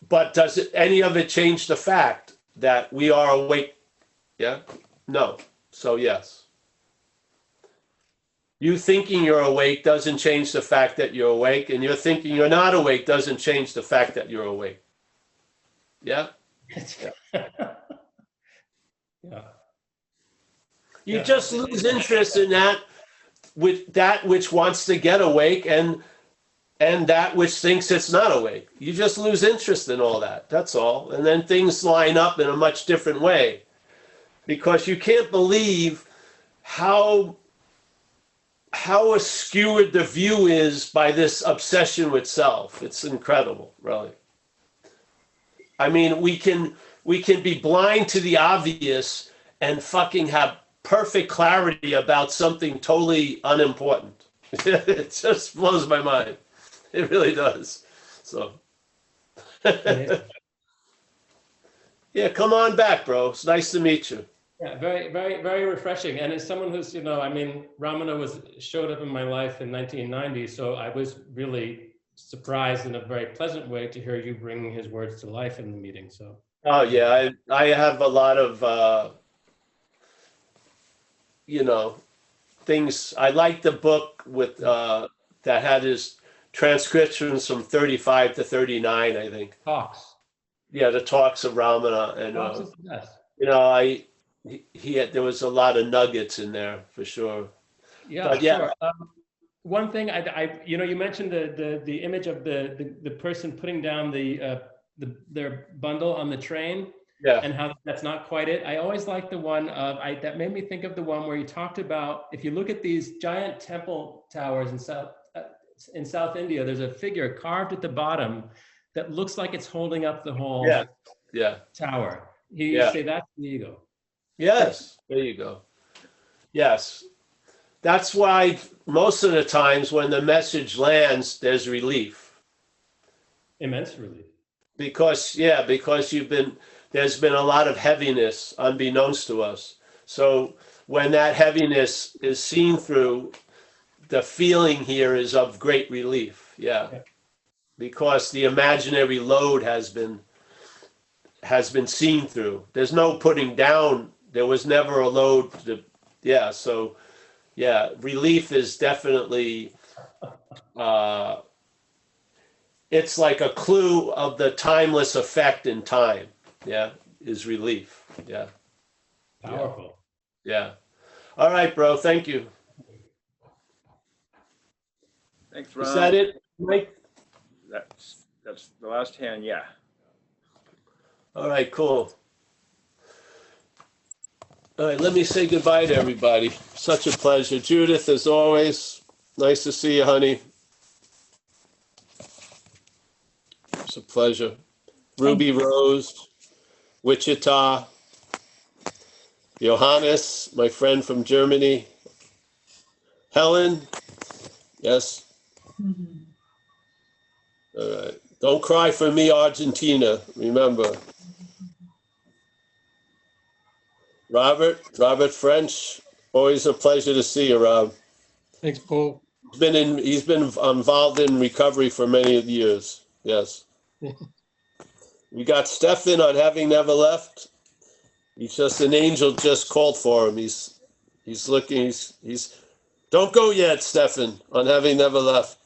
but does any of it change the fact that we are awake? Yeah, no. So yes. You thinking you're awake doesn't change the fact that you're awake, and you're thinking you're not awake doesn't change the fact that you're awake. Yeah? Yeah. Yeah. You just lose interest in that, with that which wants to get awake and that which thinks it's not awake. You just lose interest in all that. That's all. And then things line up in a much different way, because you can't believe how obscured the view is by this obsession with self. It's incredible, really. I mean, we can be blind to the obvious and fucking have perfect clarity about something totally unimportant. It just blows my mind. It really does. So, yeah, come on back, bro. It's nice to meet you. Yeah, very, very, very refreshing. And as someone who's, Ramana showed up in my life in 1990, so I was really surprised in a very pleasant way to hear you bringing his words to life in the meeting. So. Oh yeah, I have a lot of, things. I like the book with that had his transcriptions from 35 to 39, I think. Talks. Yeah, the talks of Ramana, and Talks is the best. there was a lot of nuggets in there for sure. Yeah, But yeah. sure. One thing you mentioned the image of the person putting down their bundle on the train. Yeah. And how that's not quite it. I always like the one that made me think of the one where you talked about, if you look at these giant temple towers in South India, there's a figure carved at the bottom that looks like it's holding up the whole tower. You say that's the ego. Yes, there you go. Yes. That's why most of the times when the message lands, there's relief. Immense relief. Because there's been a lot of heaviness unbeknownst to us. So when that heaviness is seen through, the feeling here is of great relief. Yeah. Because the imaginary load has been seen through. There's no putting down. There was never a load. So relief is definitely, it's like a clue of the timeless effect in time. Yeah, is relief. Yeah. Powerful. Yeah. All right, bro. Thank you. Thanks, Ron. Is that it, Mike? That's the last hand, yeah. All right, cool. All right, let me say goodbye to everybody. Such a pleasure. Judith, as always, nice to see you, honey. It's a pleasure. Ruby Rose, Wichita, Johannes, my friend from Germany, Helen, yes. All right. Don't cry for me, Argentina, remember. Robert French, always a pleasure to see you, Rob. Thanks, Paul. He's been involved in recovery for many years, yes. We got Stefan on Having Never Left. He's just an angel just called for him. He's looking, don't go yet, Stefan, on Having Never Left.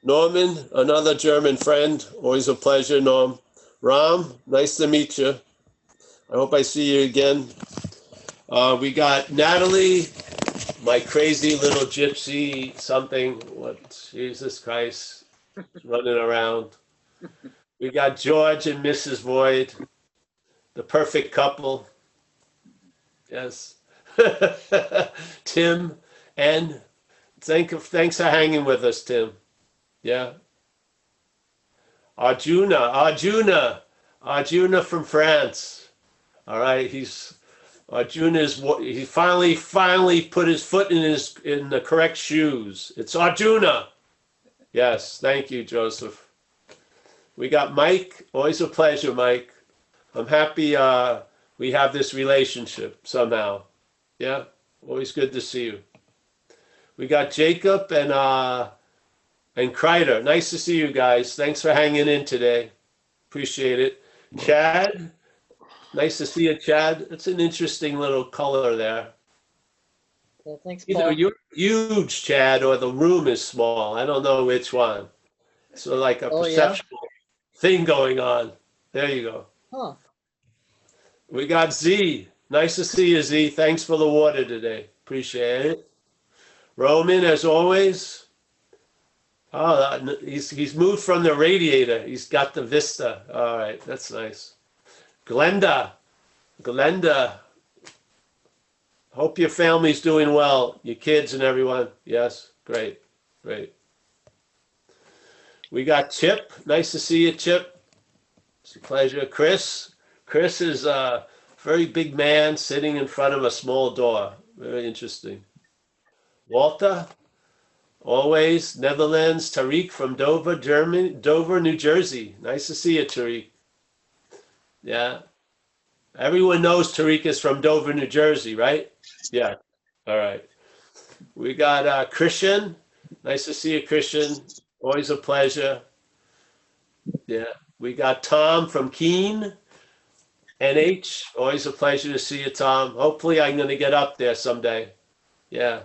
Norman, another German friend, always a pleasure, Norm. Ram, nice to meet you. I hope I see you again. We got Natalie, my crazy little gypsy something. What, Jesus Christ, running around. We got George and Mrs. Void, the perfect couple. Yes. Tim, and thanks for hanging with us, Tim. Yeah. Arjuna from France. All right, he finally put his foot in the correct shoes. It's Arjuna. Yes, thank you, Joseph. We got Mike. Always a pleasure, Mike. I'm happy we have this relationship somehow. Yeah, always good to see you. We got Jacob and Kreider. Nice to see you guys. Thanks for hanging in today. Appreciate it. Chad, nice to see you, Chad. It's an interesting little color there. Yeah, thanks, Either Paul. you're huge, Chad, or the room is small. I don't know which one. So like a perceptual thing going on. There you go. Huh. We got Z. Nice to see you, Z. Thanks for the water today. Appreciate it. Roman, as always. Oh, he's moved from the radiator. He's got the vista. All right, that's nice. Glenda. Hope your family's doing well. Your kids and everyone. Yes, great. We got Chip. Nice to see you, Chip. It's a pleasure. Chris is a very big man sitting in front of a small door. Very interesting. Walter, always Netherlands. Tariq from Dover, New Jersey. Nice to see you, Tariq. Yeah. Everyone knows Tariq is from Dover, New Jersey, right? Yeah. All right. We got Christian. Nice to see you, Christian. Always a pleasure. Yeah. We got Tom from Keene, NH. Always a pleasure to see you, Tom. Hopefully I'm going to get up there someday. Yeah.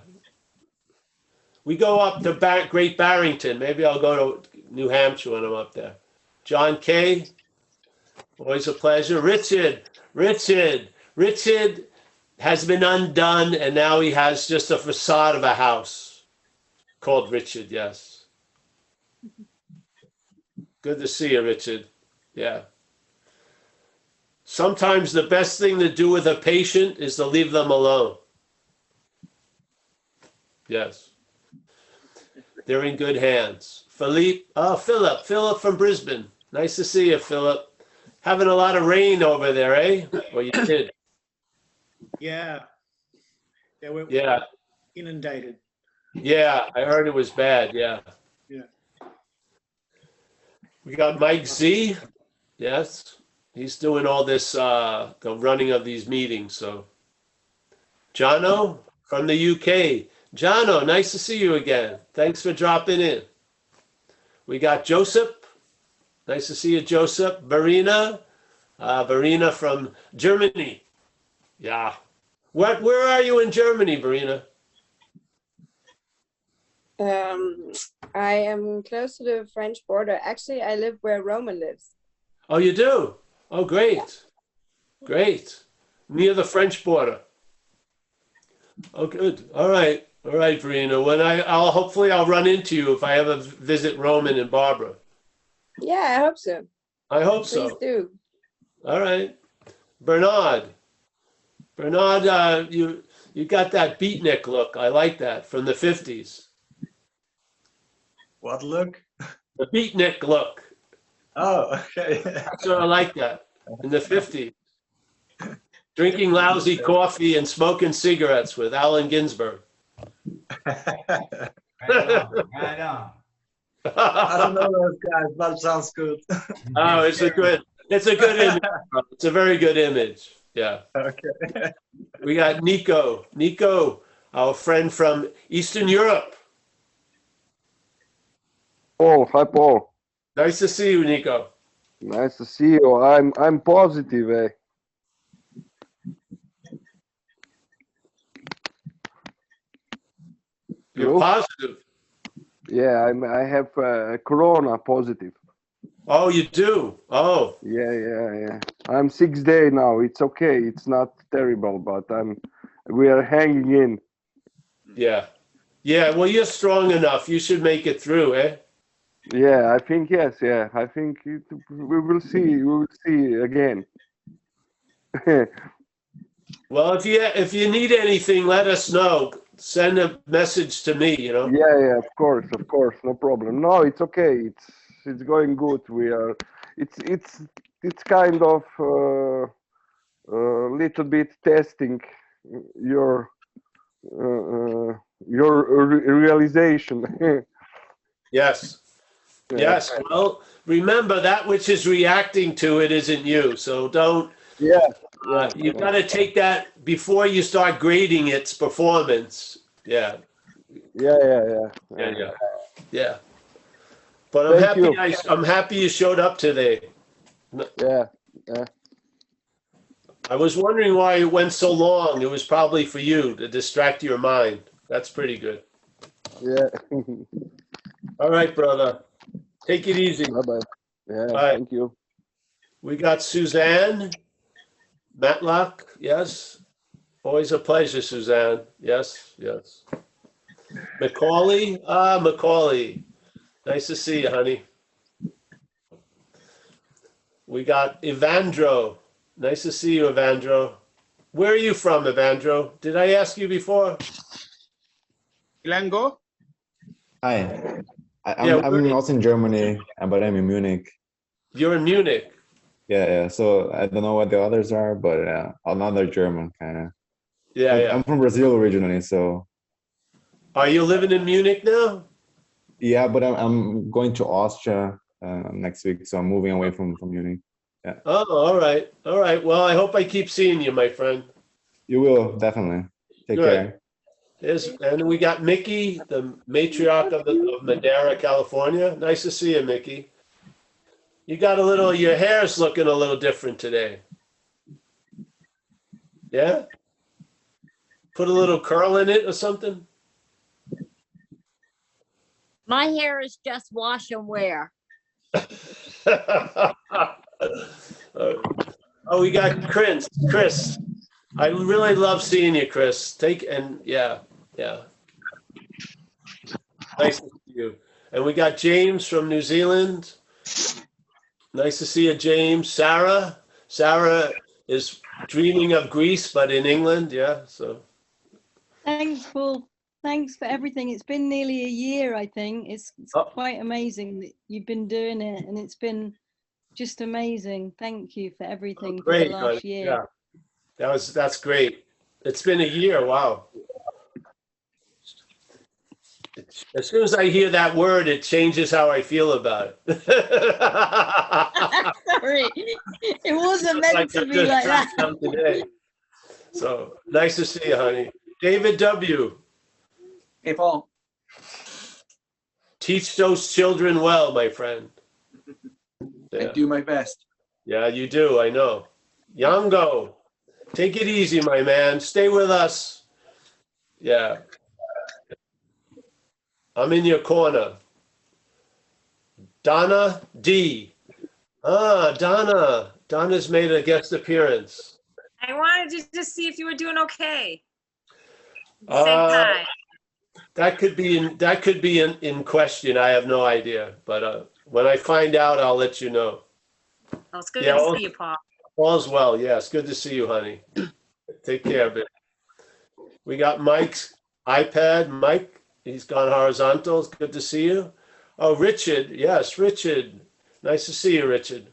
We go up to Great Barrington. Maybe I'll go to New Hampshire when I'm up there. John K. Always a pleasure. Richard has been undone, and now he has just a facade of a house called Richard. Yes. Good to see you, Richard. Yeah. Sometimes the best thing to do with a patient is to leave them alone. Yes. They're in good hands. Philip from Brisbane. Nice to see you, Philip. Having a lot of rain over there, eh? Or you did? Yeah. We're Yeah. inundated. Yeah, I heard it was bad. Yeah. Yeah. We got Mike Z. Yes. He's doing all this, the running of these meetings. So, Jono from the UK. Jono, nice to see you again. Thanks for dropping in. We got Joseph. Nice to see you, Joseph. Verena. Verena from Germany. Yeah. Where are you in Germany, Verena? I am close to the French border. Actually, I live where Roman lives. Oh, you do? Oh, great. Great. Near the French border. Oh, good. All right. All right, Verena. When hopefully I'll run into you if I ever visit Roman and Barbara. Yeah, I hope so. I hope Please so. do. All right. Bernard, you got that beatnik look. I like that from the 50s. What look? The beatnik look. Oh, okay. So I like that in the 50s. Drinking lousy coffee and smoking cigarettes with Allen Ginsberg. Right on. I don't know those guys, but it sounds good. Oh, it's a good image. It's a very good image. Yeah. Okay. We got Nico. Nico, our friend from Eastern Europe. Paul, hi Paul. Nice to see you, Nico. Nice to see you. I'm positive, eh? You're positive. Yeah, I have corona positive. Oh, you do? Oh. Yeah. I'm 6 days now. It's okay. It's not terrible, but we are hanging in. Yeah. Yeah, well, you're strong enough. You should make it through, eh? Yeah, I think yes. Yeah, I think we will see. We will see again. Well, if you need anything, let us know. Send a message to me, you know. Yeah, of course, no problem. No, it's okay. It's going good. We are. It's kind of little bit testing your realization. Yes. Yeah. Yes. Well, remember that which is reacting to it isn't you. So don't. Yeah. You've got to take that before you start grading its performance. Yeah. Yeah. But I'm Thank happy. you. I'm happy you showed up today. Yeah. I was wondering why it went so long. It was probably for you to distract your mind. That's pretty good. Yeah. All right, brother. Take it easy. Bye-bye. Yeah, Bye. Thank you. We got Suzanne Matlock. Yes. Always a pleasure, Suzanne. Yes. Macaulay. Macaulay. Nice to see you, honey. We got Evandro. Nice to see you, Evandro. Where are you from, Evandro? Did I ask you before? Ilango? Hi. Yeah, I'm also in Germany, but I'm in Munich. You're in Munich. Yeah. So I don't know what the others are, but another German kind of. Yeah. I'm from Brazil originally, so. Are you living in Munich now? Yeah, but I'm going to Austria next week, so I'm moving away from Munich. Yeah. Oh, all right. Well, I hope I keep seeing you, my friend. You will, definitely. Take care. And we got Mickey, the matriarch of Madera, California. Nice to see you, Mickey. You got your hair's looking a little different today. Yeah? Put a little curl in it or something? My hair is just wash and wear. Oh, we got Chris. I really love seeing you, Chris. Yeah. Nice to see you. And we got James from New Zealand. Nice to see you, James. Sarah is dreaming of Greece, but in England. Yeah. So. Thanks, Paul. Thanks for everything. It's been nearly a year, I think. It's quite amazing that you've been doing it, and it's been just amazing. Thank you for everything for the last year. Yeah, that's great. It's been a year. Wow. As soon as I hear that word, it changes how I feel about it. Sorry, it wasn't meant to be like that. Today. So nice to see you, honey. David W. Hey, Paul. Teach those children well, my friend. I do my best. Yeah, you do. I know. Yango, take it easy, my man. Stay with us. Yeah. I'm in your corner. Donna D. Donna. Donna's made a guest appearance. I wanted to just see if you were doing okay. Say hi. That could be in question. I have no idea. But when I find out, I'll let you know. Oh, it's good to see you, Paul. All's well. Yes, good to see you, honey. Take care, babe. We got Mike's iPad. Mike. He's gone horizontal. It's good to see you. Oh, Richard. Yes, Richard. Nice to see you, Richard.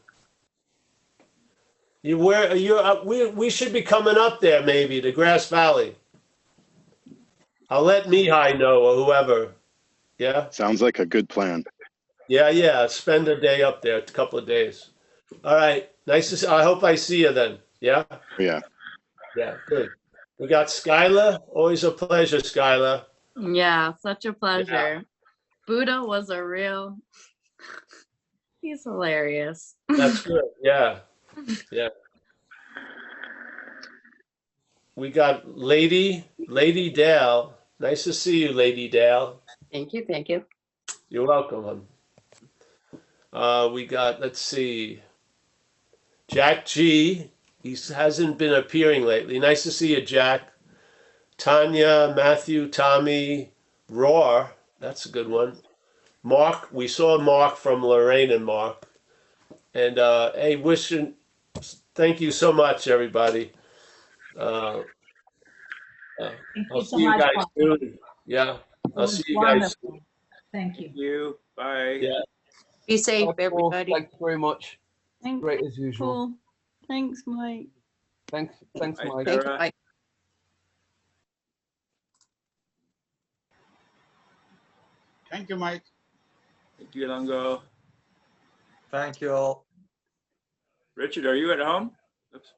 We should be coming up there maybe to Grass Valley. I'll let Mihai know or whoever. Yeah. Sounds like a good plan. Yeah. Spend a day up there, a couple of days. All right. Nice to see. I hope I see you then. Yeah. Yeah. Yeah. Good. We got Skylar. Always a pleasure, Skylar. Yeah, such a pleasure. Yeah. Buddha was a real, he's hilarious. That's good. Yeah. We got Lady Dale. Nice to see you, Lady Dale. Thank you. You're welcome, hon. We got, let's see, Jack G. He hasn't been appearing lately. Nice to see you, Jack. Tanya, Matthew, Tommy, Roar. That's a good one. Mark, we saw Mark from Lorraine and Mark. And hey, thank you so much, everybody. I'll see you guys soon. Yeah, I'll see you guys soon. Thank you. Thank you. Bye. Yeah. Be safe, everybody. Thanks very much. Thanks, Great as usual. Paul. Thanks, Mike. Thanks, Mike. Bye. Thank you, Mike. Thank you, Longo. Thank you all. Richard, are you at home? Oops.